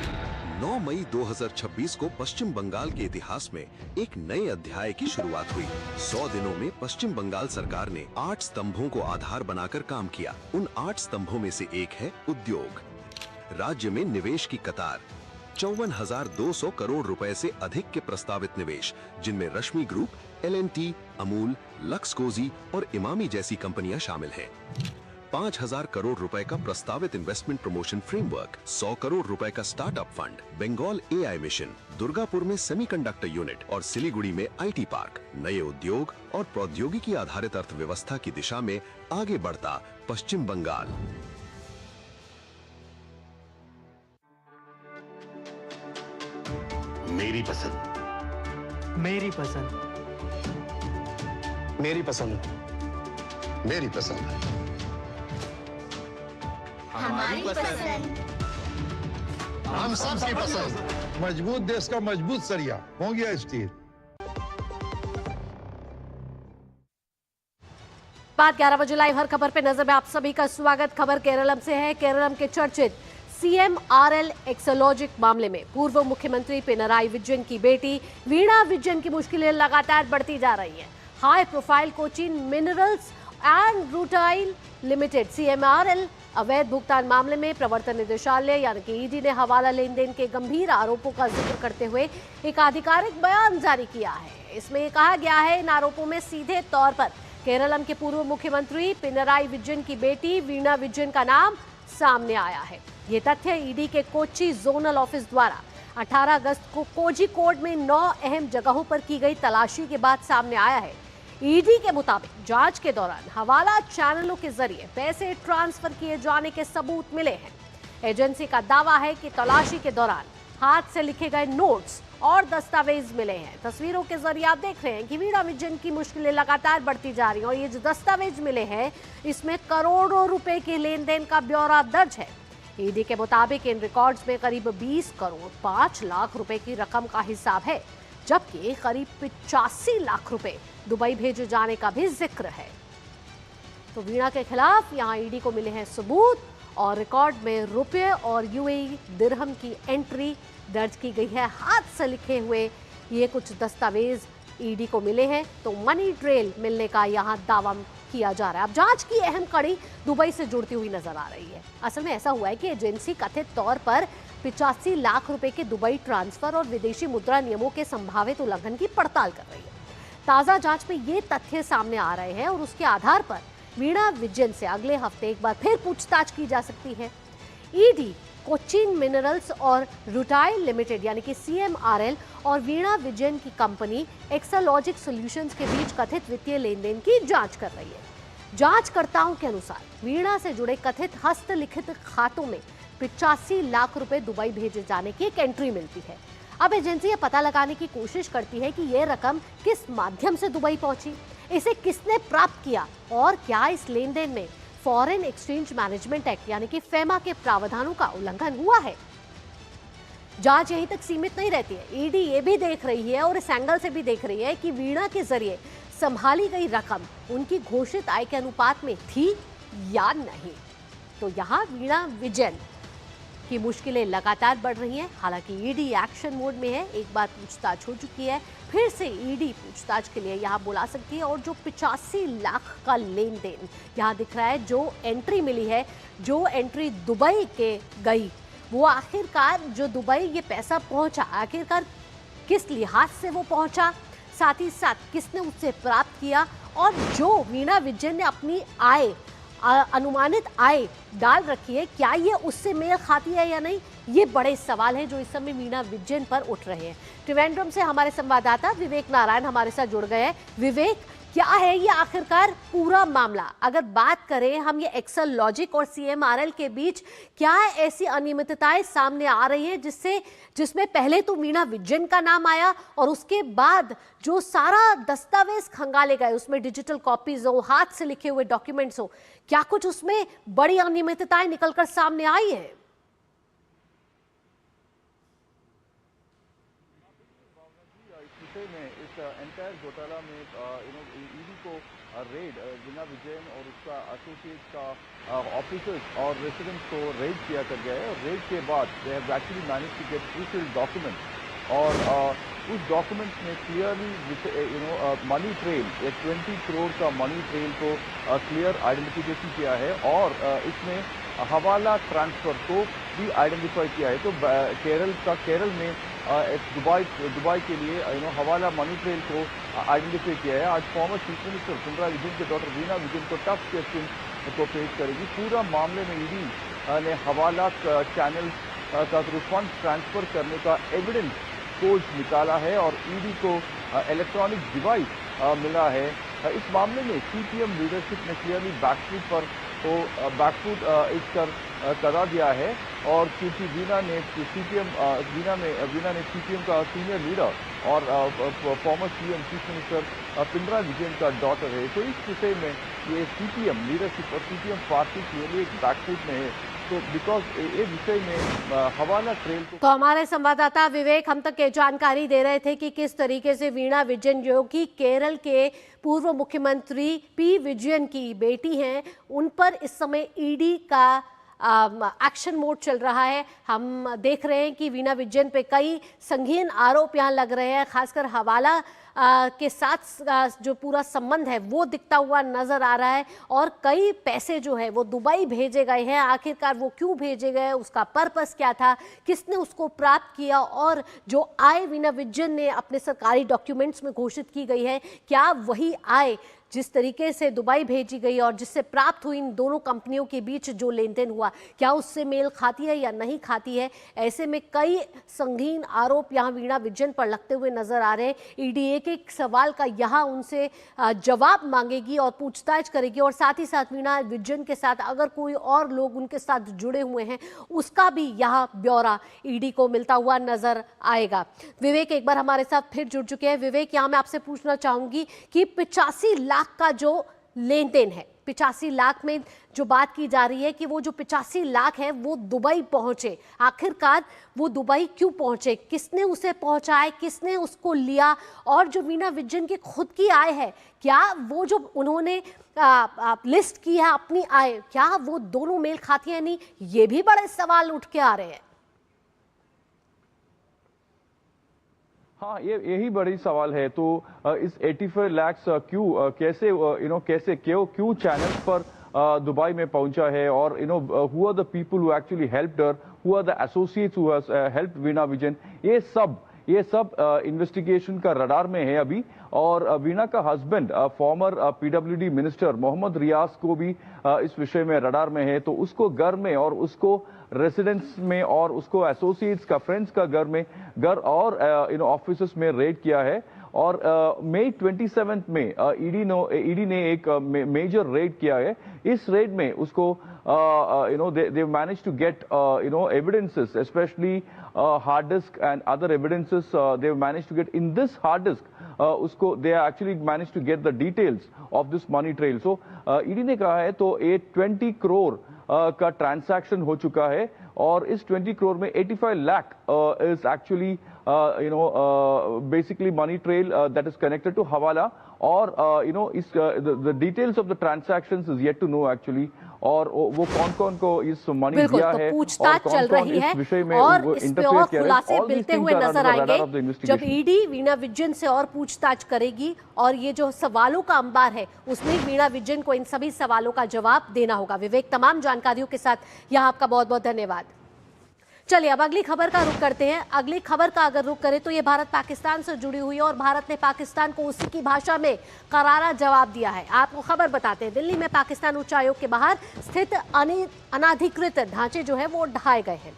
9 मई 2026 को पश्चिम बंगाल के इतिहास में एक नए अध्याय की शुरुआत हुई। 100 दिनों में पश्चिम बंगाल सरकार ने 8 स्तंभों को आधार बनाकर काम किया। उन 8 स्तंभों में से एक है उद्योग। राज्य में निवेश की कतार, 54,200 करोड़ रुपए से अधिक के प्रस्तावित निवेश, जिनमें Rashmi group, LNT, Amul, Lux Cozi और इमामी जैसी कंपनियां शामिल हैं। 5,000 करोड़ रुपए का प्रस्तावित इन्वेस्टमेंट प्रमोशन फ्रेमवर्क, 100 करोड़ रुपए का startup fund, Bengal AI mission, Durgapur में सेमीकंडक्टर यूनिट और सिलीगुड़ी में IT पार्क। नए उद्योग और प्रौद्योगिकी आधारित अर्थव्यवस्था की दिशा में आगे बढ़ता पश्चिम बंगाल। मेरी पसंद, मेरी पसंद, मेरी पसंद, मेरी पसंद, हमारी पसंद, हम सबकी पसंद। मजबूत देश का मजबूत सरिया हो गया स्टील। बात 11 बजे लाइव हर खबर पे नजर में आप सभी का स्वागत। खबर केरलम से है। केरलम के चर्चित CMRL एक्सोलॉजिक मामले में पूर्व मुख्यमंत्री पिनराई विजयन की बेटी वीणा विजयन की मुश्किलें लगातार बढ़ती जा रही हैं। High profile Cochin minerals and rutile limited CMRL अवैध भुगतान मामले में प्रवर्तन निदेशालय यानी कि ED ने हवाला लेन देन के गंभीर आरोपों का जिक्र करते हुए एक आधिकारिक बयान जारी किया है। इसमें कहा गया है इन आरोपों में सीधे तौर पर केरलम के पूर्व मुख्यमंत्री पिनराई विजयन की बेटी वीणा विजयन का नाम सामने आया है। ये तथ्य ED के कोच्चि जोनल ऑफिस द्वारा 18 अगस्त को कोझिकोड में 9 अहम जगहों पर की गई तलाशी के बाद सामने आया है। ED के मुताबिक जांच के दौरान हवाला चैनलों के जरिए पैसे ट्रांसफर किए जाने के सबूत मिले हैं। एजेंसी का दावा है कि तलाशी के दौरान हाथ से लिखे गए नोट्स और दस्तावेज मिले हैं। तस्वीरों के जरिए आप देख रहे हैं कि वीणा विजयन की मुश्किलें लगातार बढ़ती जा रही हैं और ये जो दस्तावेज मिले हैं इसमें करोड़ों रुपए के लेन देन का ब्यौरा दर्ज है। ईडी के मुताबिक इन रिकॉर्ड्स में करीब 20 करोड़ 5 लाख रुपए की रकम का हिसाब है, जबकि करीब 85 लाख रुपए दुबई भेजे जाने का भी जिक्र है। तो वीणा के खिलाफ यहां ईडी को मिले हैं सबूत और रिकॉर्ड में रुपए और यूएई दिरहम की एंट्री दर्ज की गई है। हाथ से लिखे हुए ये कुछ दस्तावेज ईडी को मिले हैं, तो मनी ट्रेल मिलने का यहां दावा किया जा रहा है। अब जांच की अहम कड़ी दुबई से जुड़ती हुई नजर आ रही है। असल में ऐसा हुआ है कि एजेंसी कथित तौर पर 85 लाख रुपए के दुबई ट्रांसफर और विदेशी मुद्रा नियमों के संभावित उल्लंघन की पड़ताल कर रही है। ताजा जांच में ये तथ्य सामने आ रहे हैं और उसके आधार पर वीणा विजयन से अगले हफ्ते एक बार फिर पूछताछ की जा सकती है। ईडी कोचिन मिनरल्स और रुटाइल लिमिटेड यानी कि CMRL और वीणा विजयन की कंपनी एक्सालॉजिक सॉल्यूशंस के बीच कथित वित्तीय लेन देन की जांच कर रही है। जांचकर्ताओं के अनुसार वीणा से जुड़े कथित हस्तलिखित खातों में 85 लाख रुपए दुबई भेजे जाने की एक एंट्री मिलती है। अब एजेंसी ये पता लगाने की कोशिश करती है कि ये रकम किस माध्यम से दुबई पहुंची, इसे किसने प्राप्त किया और क्या इस लेन देन में फॉरेन एक्सचेंज मैनेजमेंट एक्ट यानी कि फेमा के प्रावधानों का उल्लंघन हुआ है। जांच यहीं तक सीमित नहीं रहती है। ईडी ये भी देख रही है और इस एंगल से भी देख रही है कि वीणा के जरिए संभाली गई रकम उनकी घोषित आय के अनुपात में थी या नहीं। तो यहाँ वीणा विजयन की मुश्किलें लगातार बढ़ रही हैं। हालांकि ईडी एक्शन मोड में है, एक बार पूछताछ हो चुकी है, फिर से ईडी पूछताछ के लिए यहाँ बुला सकती है। और जो 85 लाख का लेन देन यहाँ दिख रहा है, जो एंट्री मिली है, जो एंट्री दुबई के गई, वो आखिरकार जो दुबई ये पैसा पहुंचा, आखिरकार किस लिहाज से वो पहुंचा, साथ ही साथ किसने उससे प्राप्त किया, और जो वीणा विजयन ने अपनी आय अनुमानित आय डाल रखी है, क्या ये उससे मेल खाती है या नहीं, ये बड़े सवाल हैं जो इस समय वीणा विजयन पर उठ रहे हैं। त्रिवेंद्रम से हमारे संवाददाता विवेक नारायण हमारे साथ जुड़ गए हैं। विवेक, क्या है ये आखिरकार पूरा मामला? अगर बात करें हम ये एक्सालॉजिक और CMRL के बीच, क्या ऐसी अनियमितताएं सामने आ रही है जिसमें पहले तो वीणा विजयन का नाम आया और उसके बाद जो सारा दस्तावेज खंगाले गए, उसमें डिजिटल कॉपीज हो, हाथ से लिखे हुए डॉक्यूमेंट्स हो, क्या कुछ उसमें बड़ी अनियमितताएं निकलकर सामने आई है? एंटायर घोटाला में ईडी को रेड वीणा विजयन और उसका एसोसिएट का ऑफिसर्स और रेसिडेंट्स को रेड किया कर गया है। और रेड के बाद they have actually manage to get crucial document और उस डॉक्यूमेंट्स में क्लियरली मनी ट्रेल, 20 करोड़ का मनी ट्रेल को क्लियर आइडेंटिफिकेशन किया है और इसमें हवाला ट्रांसफर को भी आइडेंटिफाई किया है। तो केरल में दुबई के लिए हवाला मनी ट्रेल को आइडेंटिफाई किया है। आज former chief minister Pinarayi Vijayan के डॉक्टर वीणा विजयन को टफ क्वेश्चन को फेस करेगी। पूरा मामले में ईडी ने हवाला चैनल का फंड ट्रांसफर करने का एविडेंस खोज निकाला है और ईडी को इलेक्ट्रॉनिक डिवाइस मिला है। इस मामले में CPM लीडरशिप ने क्लियरली बैकफुट करा दिया है और क्योंकि वीणा ने CPM का सीनियर लीडर और farmer CM chief minister Pinarayi Vijayan का डॉटर है, तो इस विषय में ये CPM लीडरशिप और CPM पार्टी के लिए एक बैकफुट में है। तो बिकॉज ये विषय में हवाला ट्रेल तो हमारे संवाददाता विवेक हम तक ये जानकारी दे रहे थे कि किस तरीके से वीणा विजयन, जो कि केरल के पूर्व मुख्यमंत्री P विजयन की बेटी हैं, उन पर इस समय ईडी का एक्शन मोड चल रहा है। हम देख रहे हैं कि वीणा विजयन पे कई संगीन आरोप यहाँ लग रहे हैं, खासकर हवाला के साथ जो पूरा संबंध है वो दिखता हुआ नजर आ रहा है और कई पैसे जो है वो दुबई भेजे गए हैं। आखिरकार वो क्यों भेजे गए, उसका पर्पस क्या था, किसने उसको प्राप्त किया, और जो आय वीणा विजयन ने अपने सरकारी डॉक्यूमेंट्स में घोषित की गई है, क्या वही आय जिस तरीके से दुबई भेजी गई और जिससे प्राप्त हुई इन दोनों कंपनियों के बीच जो लेन देन हुआ, क्या उससे मेल खाती है या नहीं खाती है। ऐसे में कई संगीन आरोप यहाँ वीणा विजयन पर लगते हुए नजर आ रहे हैं। ईडी एक सवाल का यहाँ उनसे जवाब मांगेगी और पूछताछ करेगी और साथ ही साथ वीणा विजयन के साथ अगर कोई और लोग उनके साथ जुड़े हुए हैं उसका भी यहाँ ब्यौरा ईडी को मिलता हुआ नजर आएगा। विवेक एक बार हमारे साथ फिर जुड़ चुके हैं। विवेक, यहाँ मैं आपसे पूछना चाहूंगी कि 85 लाख का जो लेन देन है, 85 लाख में जो बात की जा रही है कि वो जो 85 लाख है वो दुबई पहुंचे, आखिरकार वो दुबई क्यों पहुंचे, किसने उसे पहुंचाया, किसने उसको लिया, और जो वीणा विजयन की खुद की आय है, क्या वो जो उन्होंने लिस्ट की है अपनी आय, क्या वो दोनों मेल खाती है नहीं, ये भी बड़े सवाल उठ के आ रहे हैं। हाँ, यही बड़ी सवाल है। तो इस 85 लाख क्यों, कैसे कैसे क्यों चैनल्स पर दुबई में पहुंचा है, और who are the people who actually helped her, who are the associates who has helped Veena Vijayan, ये सब इन्वेस्टिगेशन का रडार में है अभी। और वीणा का husband former PWD minister Mohammed Riyas को भी इस विषय में रडार में है। तो उसको घर में और उसको रेसिडेंस में और उसको एसोसिएट्स का, फ्रेंड्स का घर और ऑफिसेस में रेड किया है। और मई 27 में ईडी ने एक मेजर रेड किया है। इस रेड में उसको they managed to get evidences, especially hard disk and other evidences. They managed to get in this hard disk. They actually managed to get the details of this money trail. So ED ने कहा है तो ये 20 करोड़ का ट्रांजैक्शन हो चुका है, और इस 20 करोड़ में 85 lakh is actually basically money trail that is connected to Hawala, और the details of the transactions is yet to know actually, और वो कौन को इस मनी दिया है, पूछताछ चल रही है और इस पे और खुलासे मिलते हुए नजर आएंगे जब ईडी वीणा विजयन से और पूछताछ करेगी, और ये जो सवालों का अंबार है उसमें वीणा विजयन को इन सभी सवालों का जवाब देना होगा। विवेक, तमाम जानकारियों के साथ यहाँ आपका बहुत बहुत धन्यवाद। चलिए अब अगली खबर का रुख करते हैं। अगली खबर का अगर रुख करें तो ये भारत पाकिस्तान से जुड़ी हुई है, और भारत ने पाकिस्तान को उसी की भाषा में करारा जवाब दिया है। आपको खबर बताते हैं, दिल्ली में पाकिस्तान उच्चायोग के बाहर स्थित अनाधिकृत ढांचे जो है वो ढाए गए हैं।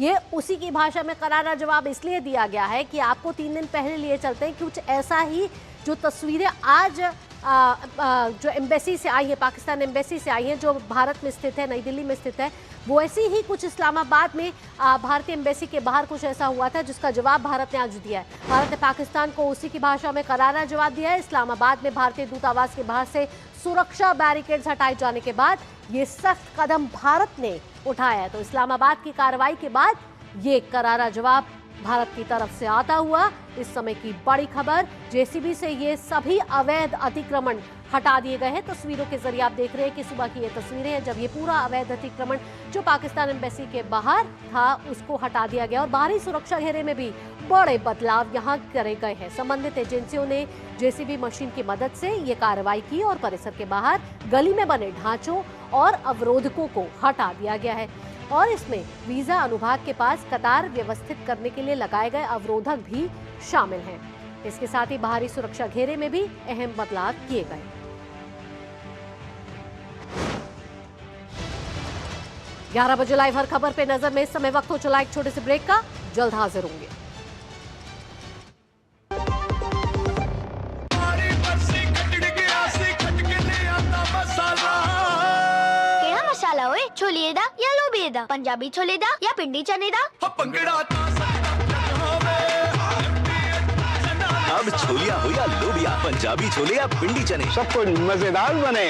ये उसी की भाषा में करारा जवाब इसलिए दिया गया है कि आपको 3 दिन पहले लिए चलते हैं, कुछ ऐसा ही जो तस्वीरें आज जो एम्बेसी से आई है, पाकिस्तान एम्बेसी से आई है जो भारत में स्थित है, नई दिल्ली में स्थित है, वो ऐसी ही कुछ इस्लामाबाद में भारतीय एम्बेसी के बाहर कुछ ऐसा हुआ था जिसका जवाब भारत ने आज दिया है। भारत ने पाकिस्तान को उसी की भाषा में करारा जवाब दिया है। इस्लामाबाद में भारतीय दूतावास के बाहर से सुरक्षा बैरिकेड्स हटाए जाने के बाद ये सख्त कदम भारत ने उठाया है। तो इस्लामाबाद की कार्रवाई के बाद ये करारा जवाब भारत की तरफ से आता हुआ इस समय की बड़ी खबर, जेसीबी से ये सभी अवैध अतिक्रमण हटा दिए गए हैं। तस्वीरों के जरिए आप देख रहे हैं कि सुबह की ये तस्वीरें हैं जब ये पूरा अवैध अतिक्रमण जो पाकिस्तान एम्बेसी के बाहर था उसको हटा दिया गया, और बाहरी सुरक्षा घेरे में भी बड़े बदलाव यहाँ करे गए हैं। संबंधित एजेंसियों ने जेसीबी मशीन की मदद से ये कार्रवाई की और परिसर के बाहर गली में बने ढांचों और अवरोधकों को हटा दिया गया है, और इसमें वीजा अनुभाग के पास कतार व्यवस्थित करने के लिए लगाए गए अवरोधक भी शामिल हैं। इसके साथ ही बाहरी सुरक्षा घेरे में भी अहम बदलाव किए गए। ग्यारह बजे लाइव हर खबर पे नजर में इस समय वक्त हो चला एक छोटे से ब्रेक का, जल्द हाजिर होंगे। मसाला होए छोले दा या लोबे दा, पंजाबी छोले दा या पिंडी चने दा। अब छोलिया हो या लोबिया, पंजाबी छोले या पिंडी चने, सब कुछ मजेदार बने।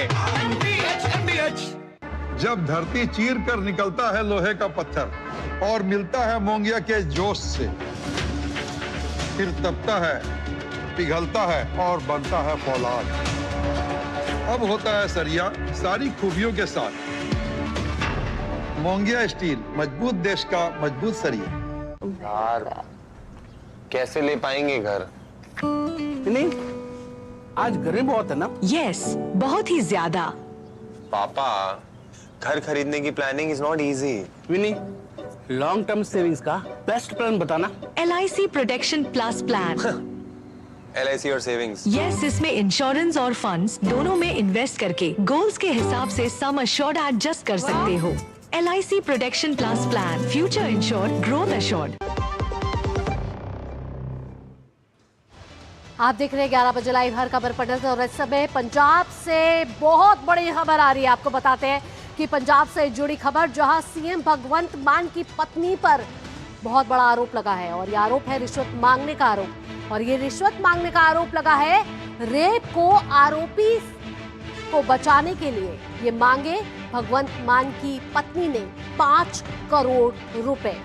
जब धरती चीर कर निकलता है लोहे का पत्थर और मिलता है मोंगिया के जोश से, फिर तपता है, पिघलता है और बनता है फौलाद। अब होता है सरिया सारी खूबियों के साथ। मोंगिया स्टील, मजबूत देश का मजबूत सरिया। यार कैसे ले पाएंगे घर? नहीं, आज गर्मी बहुत है ना? यस, बहुत ही ज्यादा। पापा, घर खरीदने की प्लानिंग इज नॉट इजी। विनी, लॉन्ग टर्म सेविंग्स का बेस्ट प्लान बताना। LIC protection plus plan. LIC और सेविंग्स? यस, इसमें इंश्योरेंस और फंड्स दोनों में इन्वेस्ट करके गोल्स के हिसाब से सम अश्योर्ड एडजस्ट कर सकते हो। LIC protection plus plan, future insured, growth assured. आप देख रहे हैं 11 बजे लाइव हर खबर पर नजर, और इस समय पंजाब से बहुत बड़ी खबर आ रही है। आपको बताते हैं कि पंजाब से जुड़ी खबर, जहां सीएम भगवंत मान की पत्नी पर बहुत बड़ा आरोप लगा है, और ये आरोप है रिश्वत मांगने का आरोप। और ये रिश्वत मांगने का आरोप लगा है रेप को आरोपी को बचाने के लिए ये मांगे भगवंत मान की पत्नी ने 5 करोड़ रुपए।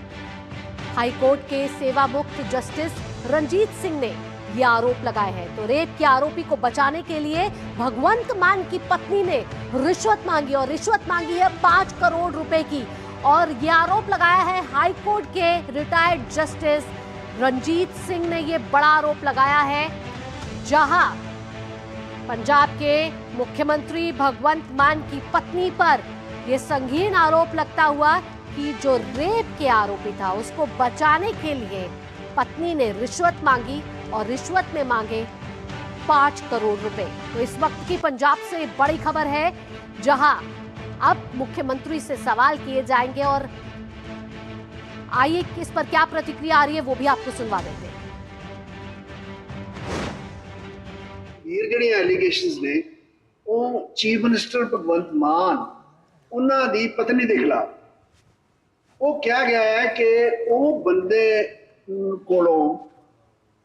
हाईकोर्ट के सेवा मुक्त जस्टिस रंजीत सिंह ने ये आरोप लगाए हैं। तो रेप के आरोपी को बचाने के लिए भगवंत मान की पत्नी ने रिश्वत मांगी और रिश्वत मांगी है 5 करोड़ रुपए की। और ये आरोप लगाया है हाईकोर्ट के रिटायर्ड जस्टिस रंजीत सिंह ने। ये बड़ा आरोप लगाया है, जहां पंजाब के मुख्यमंत्री भगवंत मान की पत्नी पर यह संगीन आरोप लगता हुआ कि जो रेप के आरोपी था उसको बचाने के लिए पत्नी ने रिश्वत मांगी और रिश्वत में मांगे 5 करोड़ रुपए। तो इस वक्त की पंजाब से बड़ी खबर है, जहां अब मुख्यमंत्री से सवाल किए जाएंगे और आइए इस पर क्या प्रतिक्रिया आ रही है वो भी आपको सुनवा देते हैं। ਜਿਹੜੇ ਐਲੀਗੇਸ਼ਨਸ ਨੇ ਉਹ ਚੀਫ ਮਿਨਿਸਟਰ ਭਗਵੰਤ ਮਾਨ ਉਹਨਾਂ ਦੀ ਪਤਨੀ ਦੇ ਖਿਲਾਫ ਉਹ ਕਿਹਾ ਗਿਆ ਹੈ ਕਿ ਉਹ ਬੰਦੇ ਕੋਲੋਂ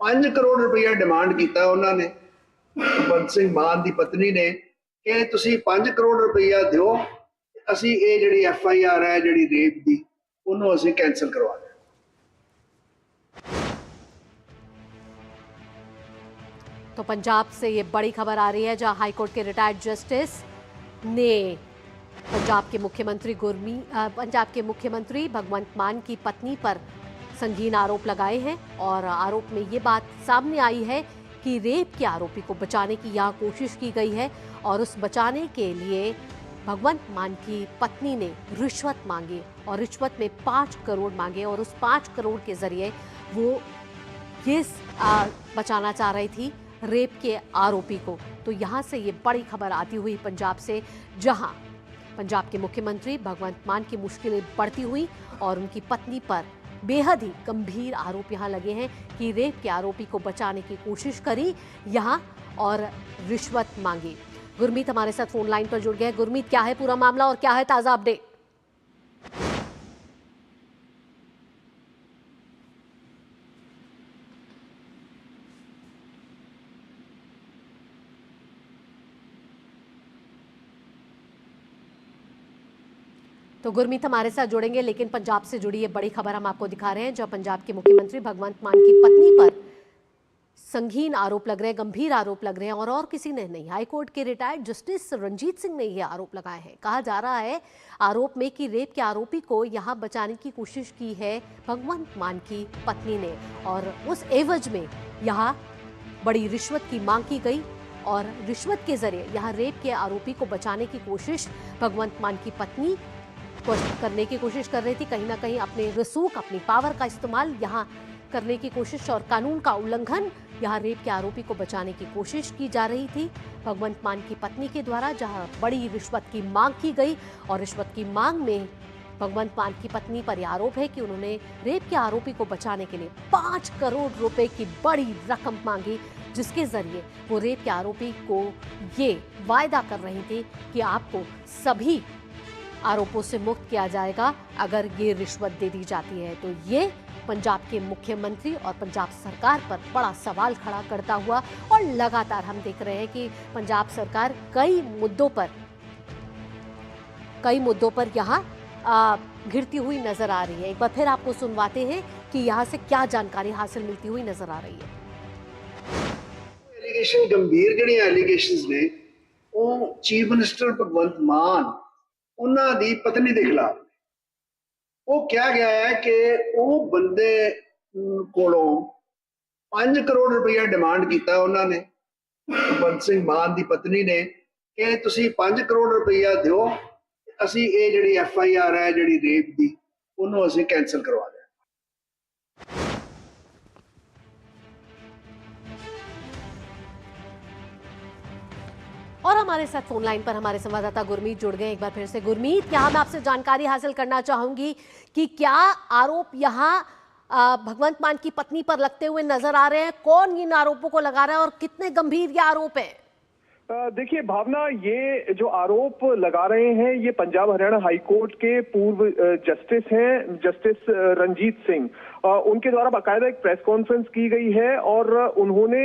5 ਕਰੋੜ ਰੁਪਇਆ ਡਿਮਾਂਡ ਕੀਤਾ ਉਹਨਾਂ ਨੇ, ਭਗਵੰਤ ਸਿੰਘ ਮਾਨ ਦੀ ਪਤਨੀ ਨੇ, ਕਿ ਤੁਸੀਂ 5 ਕਰੋੜ ਰੁਪਇਆ ਦਿਓ, ਅਸੀਂ ਇਹ ਜਿਹੜੀ FIR ਹੈ ਜਿਹੜੀ ਰੇਪ ਦੀ ਉਹਨੂੰ ਅਸੀਂ ਕੈਂਸਲ ਕਰਵਾ ਦਿਆਂਗੇ। तो पंजाब से ये बड़ी खबर आ रही है, जहां हाईकोर्ट के रिटायर्ड जस्टिस ने पंजाब के मुख्यमंत्री भगवंत मान की पत्नी पर संगीन आरोप लगाए हैं। और आरोप में ये बात सामने आई है कि रेप के आरोपी को बचाने की यहाँ कोशिश की गई है और उस बचाने के लिए भगवंत मान की पत्नी ने रिश्वत मांगी और रिश्वत में 5 करोड़ मांगे और उस 5 करोड़ के जरिए वो ये बचाना चाह रही थी रेप के आरोपी को। तो यहाँ से ये बड़ी खबर आती हुई पंजाब से, जहाँ पंजाब के मुख्यमंत्री भगवंत मान की मुश्किलें बढ़ती हुई और उनकी पत्नी पर बेहद ही गंभीर आरोप यहाँ लगे हैं कि रेप के आरोपी को बचाने की कोशिश करी यहाँ और रिश्वत मांगी। गुरमीत हमारे साथ फोन लाइन पर जुड़ गए। गुरमीत, क्या है पूरा मामला और क्या है ताजा अपडेट? तो गुरमीत हमारे साथ जुड़ेंगे, लेकिन पंजाब से जुड़ी ये बड़ी खबर हम आपको दिखा रहे हैं, जहां पंजाब के मुख्यमंत्री भगवंत मान की पत्नी पर संगीन आरोप लग रहे हैं, गंभीर आरोप लग रहे हैं और किसी ने नहीं। हाईकोर्ट के रिटायर्ड जस्टिस रंजीत सिंह ने ये आरोप लगाए हैं। कहा जा रहा है आरोप में कि रेप के आरोपी को यहां बचाने की कोशिश की है भगवंत मान की पत्नी ने और उस एवज में यहां बड़ी रिश्वत की मांग की गई और रिश्वत के जरिए यहां रेप के आरोपी को बचाने की कोशिश भगवंत मान की पत्नी करने की कोशिश कर रही थी। कहीं ना कहीं अपने रसूख, अपनी पावर का इस्तेमाल यहाँ करने की कोशिश और कानून का उल्लंघन, यहाँ रेप के आरोपी को बचाने की कोशिश की जा रही थी भगवंत मान की पत्नी के द्वारा, जहाँ बड़ी रिश्वत की मांग की गई और रिश्वत की मांग में भगवंत मान की पत्नी पर यह आरोप है कि उन्होंने रेप के आरोपी को बचाने के लिए 5 करोड़ रुपए की बड़ी रकम मांगी, जिसके जरिए वो रेप के आरोपी को ये वायदा कर रही थी कि आपको सभी आरोपों से मुक्त किया जाएगा अगर ये रिश्वत दे दी जाती है। तो ये पंजाब के मुख्यमंत्री और पंजाब सरकार पर बड़ा सवाल खड़ा करता हुआ और लगातार हम देख रहे हैं कि पंजाब सरकार कई मुद्दों पर यहाँ घिरती हुई नजर आ रही है। एक बार फिर आपको सुनवाते हैं कि यहाँ से क्या जानकारी हासिल मिलती हुई नजर आ रही है। एलिगेशन गंभीर ਜਿਹੜੇ एलिगेशंस ਨੇ ਉਹ ਚੀਫ ਮਿਨਿਸਟਰ ਭਗਵੰਤ ਮਾਨ ਉਹਨਾਂ ਦੀ ਪਤਨੀ ਦੇ ਖਿਲਾਫ ਉਹ ਕਿਹਾ ਗਿਆ ਹੈ ਕਿ ਉਹ ਬੰਦੇ ਕੋਲੋਂ 5 ਕਰੋੜ ਰੁਪਇਆ ਡਿਮਾਂਡ ਕੀਤਾ ਉਹਨਾਂ ਨੇ, ਭਗਵੰਤ ਸਿੰਘ ਮਾਨ ਦੀ ਪਤਨੀ ਨੇ, ਕਿ ਤੁਸੀਂ 5 ਕਰੋੜ ਰੁਪਇਆ ਦਿਓ, ਅਸੀਂ ਇਹ ਜਿਹੜੀ FIR ਹੈ ਜਿਹੜੀ ਰੇਪ ਦੀ ਉਹਨੂੰ ਅਸੀਂ ਕੈਂਸਲ ਕਰਵਾ ਦਿਆਂਗੇ। और हमारे साथ फोन लाइन पर हमारे संवाददाता गुरमीत जुड़ गए। एक बार फिर से गुरमीत, यहाँ मैं आपसे जानकारी हासिल करना चाहूंगी कि क्या आरोप यहाँ भगवंत मान की पत्नी पर लगते हुए नजर आ रहे हैं? कौन इन आरोपों को लगा रहा है और कितने गंभीर ये आरोप है? देखिए भावना, ये जो आरोप लगा रहे हैं ये पंजाब हरियाणा हाईकोर्ट के पूर्व जस्टिस हैं, जस्टिस रंजीत सिंह। उनके द्वारा बाकायदा एक प्रेस कॉन्फ्रेंस की गई है और उन्होंने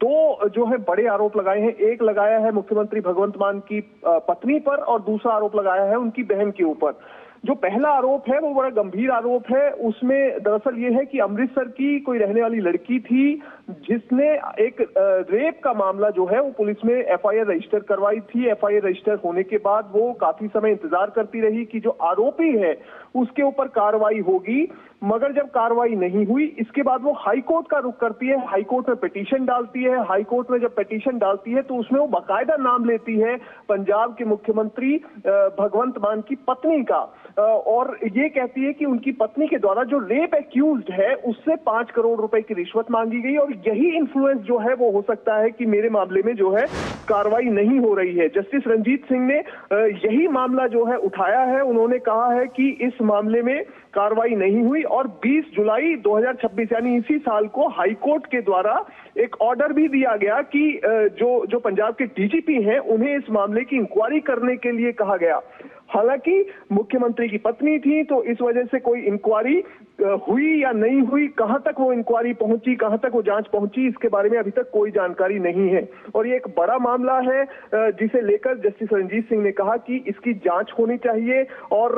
दो जो है बड़े आरोप लगाए हैं। एक लगाया है मुख्यमंत्री भगवंत मान की पत्नी पर और दूसरा आरोप लगाया है उनकी बहन के ऊपर। जो पहला आरोप है वो बड़ा गंभीर आरोप है। उसमें दरअसल ये है कि अमृतसर की कोई रहने वाली लड़की थी जिसने एक रेप का मामला जो है वो पुलिस में एफआईआर रजिस्टर करवाई थी। एफआईआर रजिस्टर होने के बाद वो काफी समय इंतजार करती रही कि जो आरोपी है उसके ऊपर कार्रवाई होगी, मगर जब कार्रवाई नहीं हुई इसके बाद वो हाई कोर्ट का रुख करती है। हाई कोर्ट में पिटीशन डालती है। हाई कोर्ट में जब पिटीशन डालती है तो उसमें वो बाकायदा नाम लेती है पंजाब के मुख्यमंत्री भगवंत मान की पत्नी का, और ये कहती है कि उनकी पत्नी के द्वारा जो रेप एक्यूज्ड है उससे 5 करोड़ रुपए की रिश्वत मांगी गई और यही इन्फ्लुएंस जो है वो हो सकता है कि मेरे मामले में जो है कार्रवाई नहीं हो रही है। जस्टिस रंजीत सिंह ने यही मामला जो है उठाया है। उन्होंने कहा है कि इस मामले में कार्रवाई नहीं हुई और 20 जुलाई 2026 यानी इसी साल को हाई कोर्ट के द्वारा एक ऑर्डर भी दिया गया कि जो पंजाब के डीजीपी हैं उन्हें इस मामले की इंक्वायरी करने के लिए कहा गया। हालांकि मुख्यमंत्री की पत्नी थी तो इस वजह से कोई इंक्वायरी हुई या नहीं हुई, कहां तक वो इंक्वायरी पहुंची, कहां तक वो जांच पहुंची, इसके बारे में अभी तक कोई जानकारी नहीं है। और ये एक बड़ा मामला है जिसे लेकर जस्टिस रंजीत सिंह ने कहा कि इसकी जांच होनी चाहिए। और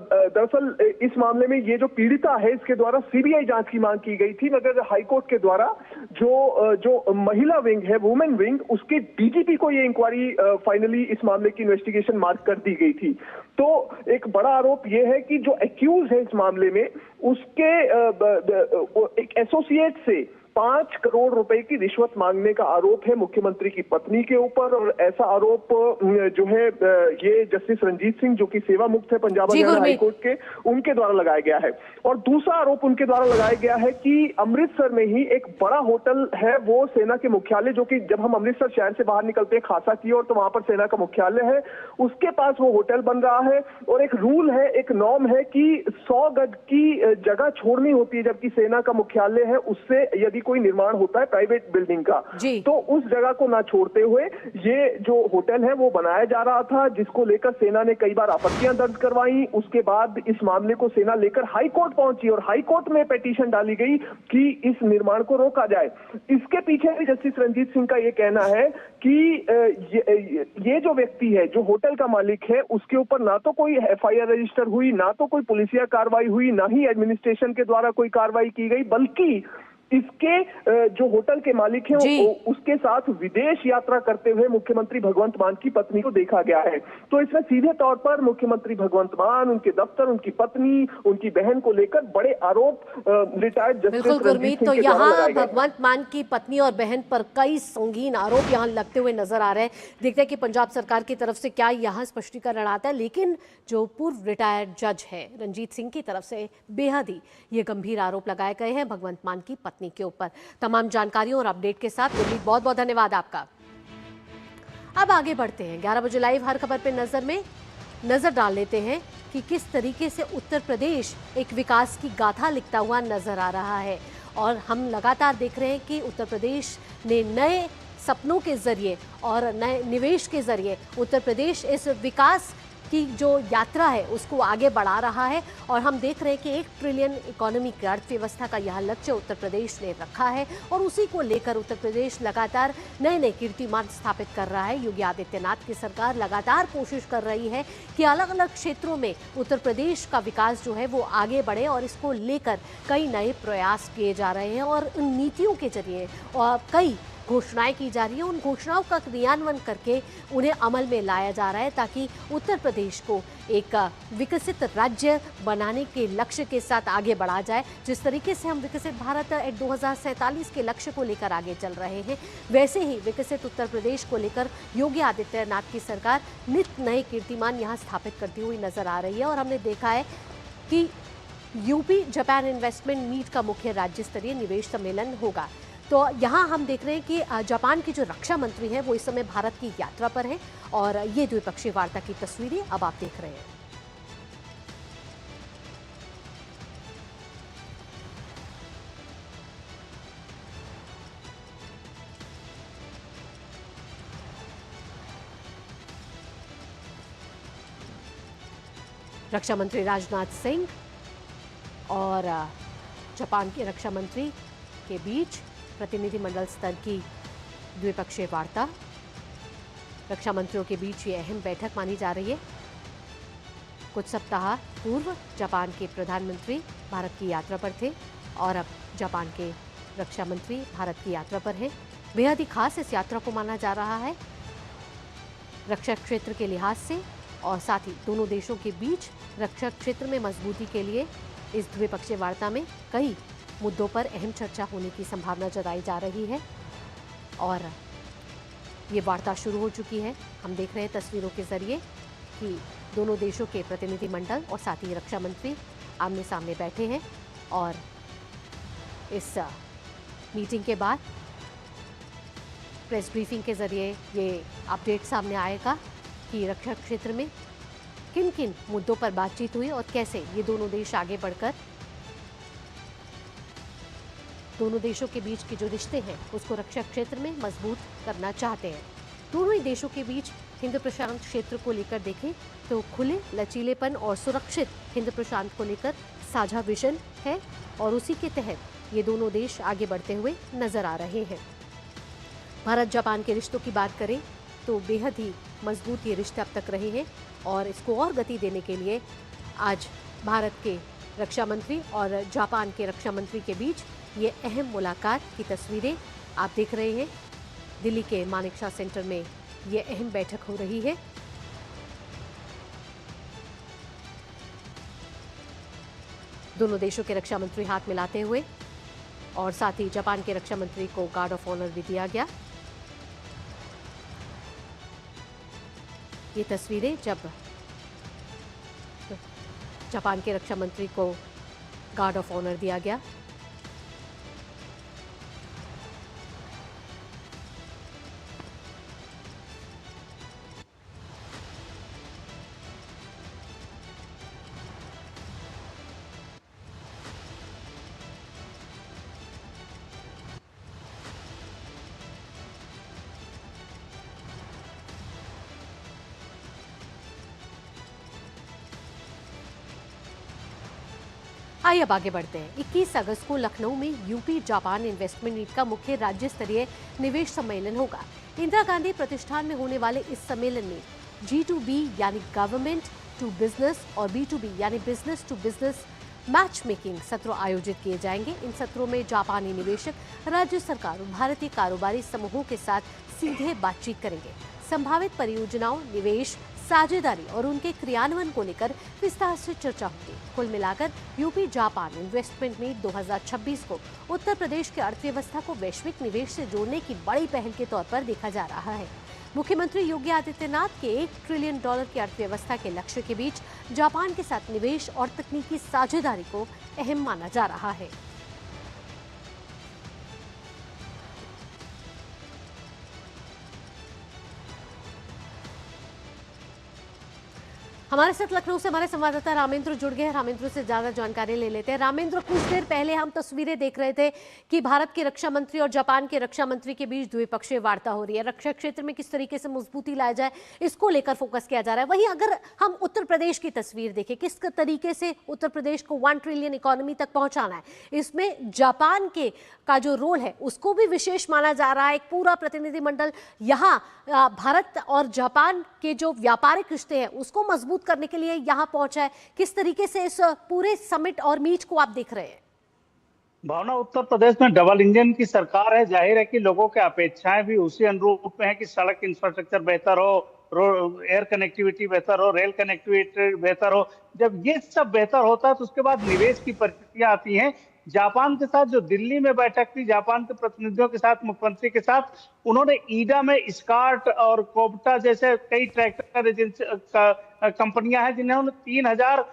दरअसल इस मामले में ये जो पीड़िता है इसके द्वारा सीबीआई जांच की मांग की गई थी, मगर हाईकोर्ट के द्वारा जो महिला विंग है, वुमेन विंग, उसके डीजीपी को ये इंक्वायरी फाइनली इस मामले की इन्वेस्टिगेशन मार्क कर दी गई थी। तो एक बड़ा आरोप यह है कि जो एक्यूज है इस मामले में उसके एक एसोसिएट से 5 करोड़ रुपए की रिश्वत मांगने का आरोप है मुख्यमंत्री की पत्नी के ऊपर। और ऐसा आरोप जो है ये जस्टिस रंजीत सिंह जो कि सेवा मुक्त है पंजाब हरियाणा हाई कोर्ट के, उनके द्वारा लगाया गया है। और दूसरा आरोप उनके द्वारा लगाया गया है कि अमृतसर में ही एक बड़ा होटल है, वो सेना के मुख्यालय, जो कि जब हम अमृतसर शहर से बाहर निकलते हैं खासा की ओर तो वहां पर सेना का मुख्यालय है, उसके पास वो होटल बन रहा है। और एक रूल है, एक नॉर्म है कि 100 गज की जगह छोड़नी होती है, जबकि सेना का मुख्यालय है उससे यदि कोई निर्माण होता है प्राइवेट बिल्डिंग का तो उस जगह को ना छोड़ते हुए ये जो होटल है वो बनाया जा रहा था, जिसको लेकर सेना ने कई बार आपत्तियां दर्ज करवाई। उसके बाद इस मामले को सेना लेकर हाई कोर्ट पहुंची और हाई कोर्ट में पिटीशन डाली गई कि इस निर्माण को रोका जाए। इसके पीछे भी जस्टिस रंजीत सिंह का ये कहना है कि ये जो व्यक्ति है, जो होटल का मालिक है, उसके ऊपर ना तो कोई एफआईआर रजिस्टर हुई, ना तो कोई पुलिसिया कार्रवाई हुई, ना ही एडमिनिस्ट्रेशन के द्वारा कोई कार्रवाई की गई, बल्कि इसके जो होटल के मालिक हैं उसके साथ विदेश यात्रा करते हुए मुख्यमंत्री भगवंत मान की पत्नी को देखा गया है। तो इसमें सीधे तौर पर मुख्यमंत्री भगवंत मान, उनके दफ्तर, उनकी पत्नी, उनकी बहन को लेकर बड़े आरोप रिटायर्ड जस्टिस रंजीत सिंह तो के द्वारा लगाए गए। भगवंत मान की पत्नी और बहन पर कई संगीन आरोप यहाँ लगते हुए नजर आ रहे हैं। देखते हैं कि पंजाब सरकार की तरफ से क्या यहाँ स्पष्टीकरण आता है। लेकिन जो पूर्व रिटायर्ड जज है रंजीत सिंह की तरफ से बेहद ही ये गंभीर आरोप लगाए गए हैं भगवंत मान की पत्नी के ऊपर। तमाम जानकारियों और अपडेट के साथ गुरमीत बहुत बहुत धन्यवाद आपका। अब आगे बढ़ते हैं 11 बजे लाइव हर खबर पे नजर डाल लेते हैं कि किस तरीके से उत्तर प्रदेश एक विकास की गाथा लिखता हुआ नजर आ रहा है। और हम लगातार देख रहे हैं कि उत्तर प्रदेश ने नए सपनों के जरिए और नए निवेश के जरिए उत्तर प्रदेश इस विकास की जो यात्रा है उसको आगे बढ़ा रहा है। और हम देख रहे हैं कि 1 ट्रिलियन इकोनॉमी की अर्थव्यवस्था का यह लक्ष्य उत्तर प्रदेश ने रखा है और उसी को लेकर उत्तर प्रदेश लगातार नए नए कीर्तिमान स्थापित कर रहा है। योगी आदित्यनाथ की सरकार लगातार कोशिश कर रही है कि अलग अलग क्षेत्रों में उत्तर प्रदेश का विकास जो है वो आगे बढ़े और इसको लेकर कई नए प्रयास किए जा रहे हैं और उन नीतियों के जरिए और कई घोषणाएं की जा रही है। उन घोषणाओं का क्रियान्वयन करके उन्हें अमल में लाया जा रहा है ताकि उत्तर प्रदेश को एक विकसित राज्य बनाने के लक्ष्य के साथ आगे बढ़ा जाए। जिस तरीके से हम विकसित भारत 2047 के लक्ष्य को लेकर आगे चल रहे हैं, वैसे ही विकसित उत्तर प्रदेश को लेकर योगी आदित्यनाथ की सरकार नित नए कीर्तिमान यहाँ स्थापित करती हुई नजर आ रही है। और हमने देखा है कि यूपी जापान इन्वेस्टमेंट मीट का मुख्य राज्य स्तरीय निवेश सम्मेलन होगा। तो यहाँ हम देख रहे हैं कि जापान की जो रक्षा मंत्री है वो इस समय भारत की यात्रा पर है और ये द्विपक्षीय वार्ता की तस्वीरें अब आप देख रहे हैं। रक्षा मंत्री राजनाथ सिंह और जापान के रक्षा मंत्री के बीच प्रतिनिधिमंडल स्तर की द्विपक्षीय वार्ता। रक्षा मंत्रियों के बीच ये अहम बैठक मानी जा रही है। कुछ सप्ताह पूर्व जापान के प्रधानमंत्री भारत की यात्रा पर थे और अब जापान के रक्षा मंत्री भारत की यात्रा पर हैं। बेहद ही खास इस यात्रा को माना जा रहा है रक्षा क्षेत्र के लिहाज से, और साथ ही दोनों देशों के बीच रक्षा क्षेत्र में मजबूती के लिए इस द्विपक्षीय वार्ता में कई मुद्दों पर अहम चर्चा होने की संभावना जताई जा रही है। और ये वार्ता शुरू हो चुकी है। हम देख रहे हैं तस्वीरों के जरिए कि दोनों देशों के प्रतिनिधिमंडल और साथ ही रक्षा मंत्री आमने सामने बैठे हैं और इस मीटिंग के बाद प्रेस ब्रीफिंग के जरिए ये अपडेट सामने आएगा कि रक्षा क्षेत्र में किन किन मुद्दों पर बातचीत हुई और कैसे ये दोनों देश आगे बढ़कर दोनों देशों के बीच के जो रिश्ते हैं उसको रक्षा क्षेत्र में मजबूत करना चाहते हैं। दोनों ही देशों के बीच हिंद प्रशांत क्षेत्र को लेकर देखें तो खुले, लचीलेपन और सुरक्षित हिंद प्रशांत को लेकर साझा विजन है और उसी के तहत ये दोनों देश आगे बढ़ते हुए नजर आ रहे हैं। भारत जापान के रिश्तों की बात करें तो बेहद ही मजबूत ये रिश्ते अब तक रहे हैं और इसको और गति देने के लिए आज भारत के रक्षा मंत्री और जापान के रक्षा मंत्री के बीच ये अहम मुलाकात की तस्वीरें आप देख रहे हैं। दिल्ली के मानेकशॉ सेंटर में ये अहम बैठक हो रही है। दोनों देशों के रक्षा मंत्री हाथ मिलाते हुए और साथ ही जापान के रक्षा मंत्री को गार्ड ऑफ ऑनर भी दिया गया। ये तस्वीरें जब जापान के रक्षा मंत्री को गार्ड ऑफ ऑनर दिया गया। आइए अब आगे बढ़ते हैं। 21 अगस्त को लखनऊ में यूपी जापान इन्वेस्टमेंट मीट का मुख्य राज्य स्तरीय निवेश सम्मेलन होगा। इंदिरा गांधी प्रतिष्ठान में होने वाले इस सम्मेलन में G2B यानी गवर्नमेंट टू बिजनेस और B2B यानी business to business matchmaking सत्र आयोजित किए जाएंगे। इन सत्रों में जापानी निवेशक राज्य सरकार और भारतीय कारोबारी समूहों के साथ सीधे बातचीत करेंगे। संभावित परियोजनाओं, निवेश, साझेदारी और उनके क्रियान्वयन को लेकर विस्तार से चर्चा होगी। कुल मिलाकर यूपी जापान इन्वेस्टमेंट मीट 2026 को उत्तर प्रदेश की अर्थव्यवस्था को वैश्विक निवेश से जोड़ने की बड़ी पहल के तौर पर देखा जा रहा है। मुख्यमंत्री योगी आदित्यनाथ के $1 ट्रिलियन की अर्थव्यवस्था के लक्ष्य के बीच जापान के साथ निवेश और तकनीकी साझेदारी को अहम माना जा रहा है। हमारे साथ लखनऊ से हमारे संवाददाता रामेंद्र जुड़ गए हैं। रामेंद्र से ज्यादा जानकारी ले लेते हैं। रामेंद्र, कुछ देर पहले हम तस्वीरें देख रहे थे कि भारत के रक्षा मंत्री और जापान के रक्षा मंत्री के बीच द्विपक्षीय वार्ता हो रही है। रक्षा क्षेत्र में किस तरीके से मजबूती लाया जाए इसको लेकर फोकस किया जा रहा है। वहीं अगर हम उत्तर प्रदेश की तस्वीर देखें, किस तरीके से उत्तर प्रदेश को 1 ट्रिलियन इकोनॉमी तक पहुंचाना है, इसमें जापान के का जो रोल है उसको भी विशेष माना जा रहा है। एक पूरा प्रतिनिधिमंडल यहाँ भारत और जापान के जो व्यापारिक रिश्ते हैं उसको मजबूत करने के लिए यहां पहुंचा है। किस तरीके से इस पूरे समिट और मीट को आप देख रहे हैं? भावना, उत्तर प्रदेश में डबल इंजन की सरकार है। जाहिर है कि लोगों की अपेक्षाएं भी उसी अनुरूप में है कि सड़क इंफ्रास्ट्रक्चर बेहतर हो, एयर कनेक्टिविटी बेहतर हो, रेल कनेक्टिविटी बेहतर हो। जब ये सब बेहतर होता है तो उसके बाद निवेश की प्रक्रिया आती है। जापान के साथ जो दिल्ली में बैठक थी, जापान के प्रतिनिधियों के साथ, मुख्यमंत्री के साथ, उन्होंने ईडा में स्कार्ट और कोबटा जैसे कई ट्रैक्टर एजेंसी कंपनियां हैं जिन्होंने 3000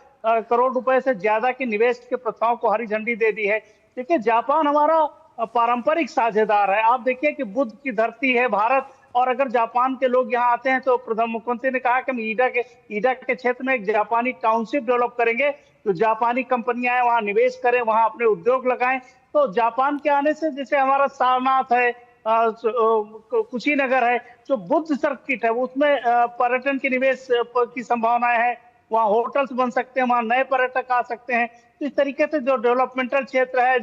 करोड़ रुपए से ज्यादा के निवेश के प्रस्ताव को हरी झंडी दे दी है। देखिए, जापान हमारा पारंपरिक साझेदार है। आप देखिए कि बुद्ध की धरती है भारत, और अगर जापान के लोग यहाँ आते हैं तो प्रधान मुख्यमंत्री ने कहा कि हम ईडा के क्षेत्र में एक जापानी टाउनशिप डेवलप करेंगे, तो जापानी कंपनियां आए वहां निवेश करें, वहां अपने उद्योग लगाएं। तो जापान के आने से जैसे हमारा सारनाथ है, कुशीनगर है, जो बुद्ध सर्किट है उसमें पर्यटन के निवेश की संभावनाएं है। वहाँ होटल्स बन सकते हैं, वहाँ नए पर्यटक आ सकते हैं। तो इस तरीके से जो डेवलपमेंटल क्षेत्र है,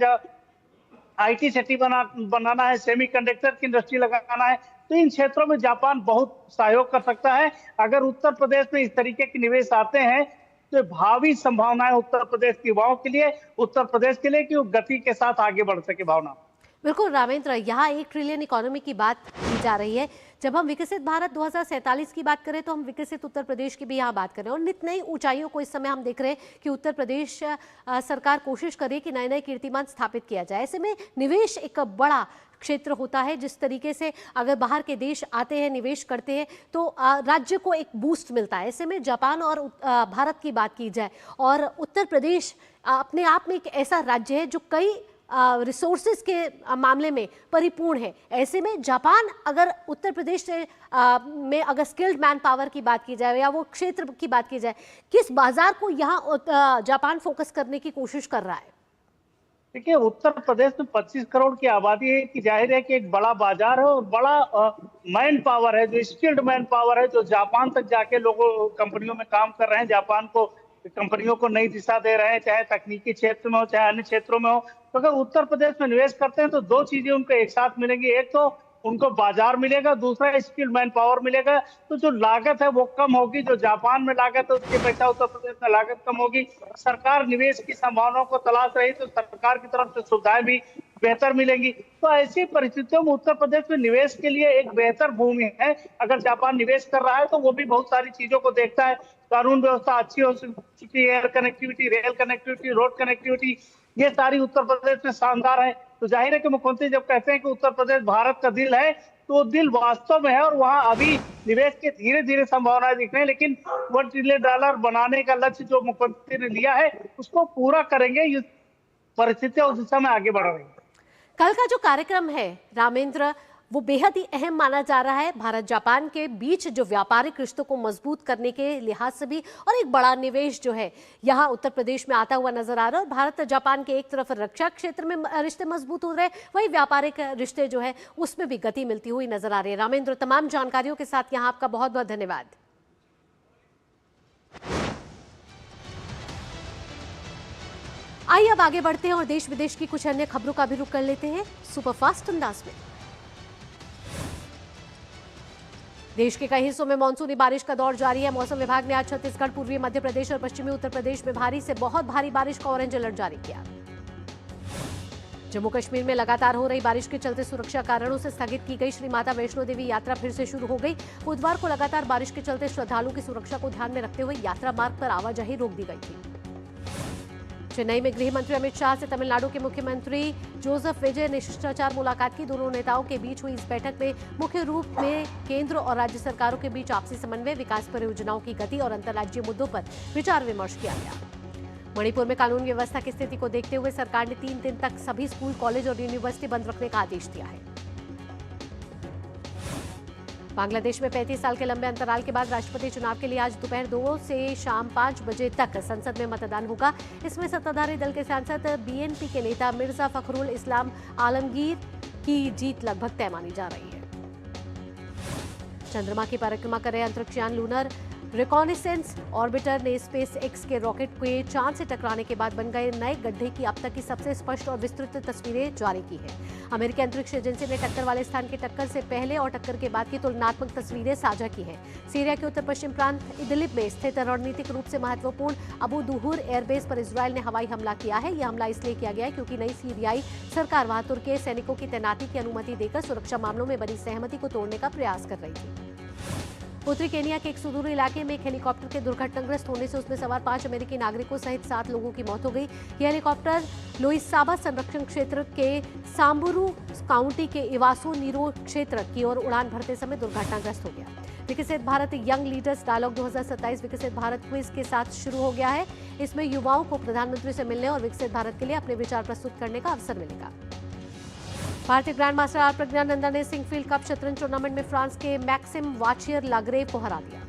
IT सिटी बनाना है, सेमीकंडक्टर की इंडस्ट्री लगाना है, तो इन क्षेत्रों में जापान बहुत सहयोग कर सकता है। अगर उत्तर प्रदेश में इस तरीके के निवेश आते हैं तो भावी संभावनाएं उत्तर प्रदेश के युवाओं के लिए, उत्तर प्रदेश के लिए कि वो गति के साथ आगे बढ़ सके। भावना बिल्कुल रामेंद्र, यहाँ 1 ट्रिलियन इकोनॉमी की बात की जा रही है। जब हम विकसित भारत 2047 की बात करें तो हम विकसित उत्तर प्रदेश की भी यहाँ बात करें और नित नई ऊंचाइयों को इस समय हम देख रहे हैं कि उत्तर प्रदेश सरकार कोशिश करे कि नए नए कीर्तिमान स्थापित किया जाए। ऐसे में निवेश एक बड़ा क्षेत्र होता है। जिस तरीके से अगर बाहर के देश आते हैं, निवेश करते हैं तो राज्य को एक बूस्ट मिलता है। ऐसे में जापान और भारत की बात की जाए और उत्तर प्रदेश अपने आप में एक ऐसा राज्य है जो कई रिसोर्सेज के मामले में परिपूर्ण है। ऐसे में जापान अगर उत्तर प्रदेश से में अगर स्किल्ड मैन पावर की बात की जाए या वो क्षेत्र की बात की जाए, किस बाजार को यहाँ जापान फोकस करने की कोशिश कर रहा है? देखिए, उत्तर प्रदेश में 25 करोड़ की आबादी है कि जाहिर है कि एक बड़ा बाजार है और बड़ा मैन पावर है, जो स्किल्ड मैन पावर है, जो जापान तक जाके लोगों कंपनियों में काम कर रहे हैं, जापान को कंपनियों को नई दिशा दे रहे हैं, चाहे तकनीकी क्षेत्र में हो चाहे अन्य क्षेत्रों में हो। तो अगर उत्तर प्रदेश में निवेश करते हैं तो 2 चीजें उनको एक साथ मिलेंगी। एक तो उनको बाजार मिलेगा, दूसरा स्किल्ड मैन पावर मिलेगा। तो जो लागत है वो कम होगी, जो जापान में लागत है उसकी अपेक्षा उत्तर प्रदेश में लागत कम होगी। सरकार निवेश की संभावनाओं को तलाश रही तो सरकार की तरफ से सुविधाएं भी बेहतर मिलेंगी। तो ऐसी परिस्थितियों में उत्तर प्रदेश में निवेश के लिए एक बेहतर भूमि है। अगर जापान निवेश कर रहा है तो वो भी बहुत सारी चीजों को देखता है। कानून व्यवस्था अच्छी हो चुकी है, air connectivity, rail connectivity, road connectivity, ये सारी उत्तर प्रदेश में शानदार है। तो जाहिर है कि मुख्यमंत्री जब कहते हैं कि उत्तर प्रदेश भारत का दिल है तो दिल वास्तव में है और वहां अभी निवेश के धीरे धीरे संभावनाएं दिख रही है। लेकिन $1 ट्रिलियन बनाने का लक्ष्य जो मुख्यमंत्री ने लिया है उसको पूरा करेंगे। ये परिस्थितियां उस दिशा में आगे बढ़ रही है। कल का जो कार्यक्रम है रामेंद्र, वो बेहद ही अहम माना जा रहा है। भारत जापान के बीच जो व्यापारिक रिश्तों को मजबूत करने के लिहाज से भी और एक बड़ा निवेश जो है यहाँ उत्तर प्रदेश में आता हुआ नजर आ रहा है। और भारत जापान के एक तरफ रक्षा क्षेत्र में रिश्ते मजबूत हो रहे हैं, वही व्यापारिक रिश्ते जो है उसमें भी गति मिलती हुई नजर आ रही है। रामेंद्र, तमाम जानकारियों के साथ यहाँ आपका बहुत बहुत धन्यवाद। आइए अब आगे बढ़ते हैं और देश विदेश की कुछ अन्य खबरों का भी रुख कर लेते हैं सुपरफास्ट अंदाज में। देश के कई हिस्सों में मानसूनी बारिश का दौर जारी है। मौसम विभाग ने आज छत्तीसगढ़, पूर्वी मध्य प्रदेश और पश्चिमी उत्तर प्रदेश में भारी से बहुत भारी बारिश का ऑरेंज अलर्ट जारी किया। जम्मू कश्मीर में लगातार हो रही बारिश के चलते सुरक्षा कारणों से स्थगित की गई श्री माता वैष्णो देवी यात्रा फिर से शुरू हो गई। बुधवार को लगातार बारिश के चलते श्रद्धालुओं की सुरक्षा को ध्यान में रखते हुए यात्रा मार्ग पर आवाजाही रोक दी गई थी। चेन्नई में गृह मंत्री अमित शाह से तमिलनाडु के मुख्यमंत्री जोसेफ विजय ने शिष्टाचार मुलाकात की। दोनों नेताओं के बीच हुई इस बैठक में मुख्य रूप में केंद्र और राज्य सरकारों के बीच आपसी समन्वय, विकास परियोजनाओं की गति और अंतर्राज्यीय मुद्दों पर विचार विमर्श किया गया। मणिपुर में कानून व्यवस्था की स्थिति को देखते हुए सरकार ने 3 दिन तक सभी स्कूल, कॉलेज और यूनिवर्सिटी बंद रखने का आदेश दिया है। बांग्लादेश में 35 साल के लंबे अंतराल के बाद राष्ट्रपति चुनाव के लिए आज दोपहर 2 से शाम 5 बजे तक संसद में मतदान होगा। इसमें सत्ताधारी दल के सांसद बीएनपी के नेता मिर्जा फखरुल इस्लाम आलमगीर की जीत लगभग तय मानी जा रही है। चंद्रमा की परिक्रमा कर रहे अंतरिक्षयान लूनर रिकॉनिसेंस ऑर्बिटर ने स्पेस एक्स के रॉकेट के चांद से टकराने के बाद बन गए नए गड्ढे की अब तक की सबसे स्पष्ट और विस्तृत तस्वीरें जारी की है। अमेरिकी अंतरिक्ष एजेंसी ने टक्कर वाले स्थान की टक्कर से पहले और टक्कर के बाद की तुलनात्मक तस्वीरें साझा की है। सीरिया के उत्तर पश्चिम प्रांत इदलिब में स्थित रणनीतिक रूप से महत्वपूर्ण अबू दुहूर एयरबेस पर इजरायल ने हवाई हमला किया है। यह हमला इसलिए किया गया है क्योंकि नई सीरियाई सरकार वहां तुर्की के सैनिकों की तैनाती की अनुमति देकर सुरक्षा मामलों में बनी सहमति को तोड़ने का प्रयास कर रही थी। उत्तरी केनिया के एक सुदूर इलाके में एक हेलीकॉप्टर के दुर्घटनाग्रस्त होने से उसमें सवार 5 अमेरिकी नागरिकों सहित 7 लोगों की मौत हो गई। यह हेलीकॉप्टर लोइसाबा संरक्षण क्षेत्र के सांबुरू काउंटी के इवासो नीरो क्षेत्र की ओर उड़ान भरते समय दुर्घटनाग्रस्त हो गया। विकसित भारत यंग लीडर्स डायलॉग 2027 विकसित भारत क्विज के साथ शुरू हो गया है। इसमें युवाओं को प्रधानमंत्री से मिलने और विकसित भारत के लिए अपने विचार प्रस्तुत करने का अवसर मिलेगा। भारतीय ग्रैंड मास्टर आर प्रज्ञानंदा ने सिंगफील्ड कप शतरंज टूर्नामेंट में फ्रांस के मैक्सिम वाचियर लाग्रेव को हरा दिया।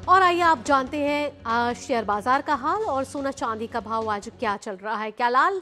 और आइए आप जानते हैं शेयर बाजार का हाल और सोना चांदी का भाव आज क्या चल रहा है। क्या लाल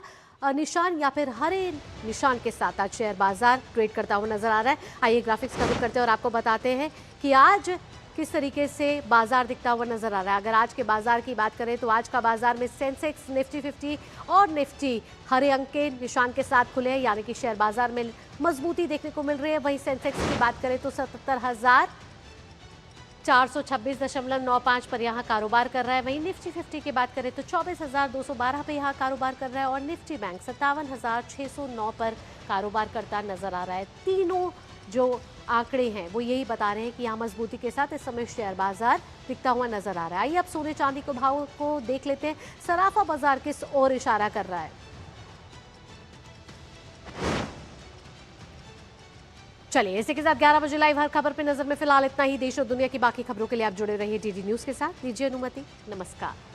निशान या फिर हरे निशान के साथ आज शेयर बाजार ट्रेड करता हुआ नजर आ रहा है। आइए ग्राफिक्स का रुख करते हैं और आपको बताते हैं कि आज किस तरीके से बाजार दिखता हुआ नजर आ रहा है। अगर आज के बाजार की बात करें तो आज का बाजार में सेंसेक्स, निफ्टी 50 और निफ्टी हरे अंक के निशान के साथ खुले हैं, यानी कि शेयर बाजार में मजबूती देखने को मिल रही है। वहीं सेंसेक्स की बात करें तो 77,426.95 पर यहाँ कारोबार कर रहा है। वहीं निफ्टी 50 की बात करें तो 24,212 पे यहाँ कारोबार कर रहा है और निफ्टी बैंक 57,609 पर कारोबार करता नजर आ रहा है। तीनों जो आंकड़े हैं वो यही बता रहे हैं कि यहाँ मजबूती के साथ इस समय शेयर बाजार दिखता हुआ नजर आ रहा है। आइए अब सोने चांदी के भाव को देख लेते हैं। सराफा बाजार किस ओर इशारा कर रहा है। चलिए इसी के साथ 11 बजे लाइव हर खबर पे नजर में फिलहाल इतना ही। देश और दुनिया की बाकी खबरों के लिए आप जुड़े रहिए डीडी न्यूज के साथ। दीजिए अनुमति, नमस्कार।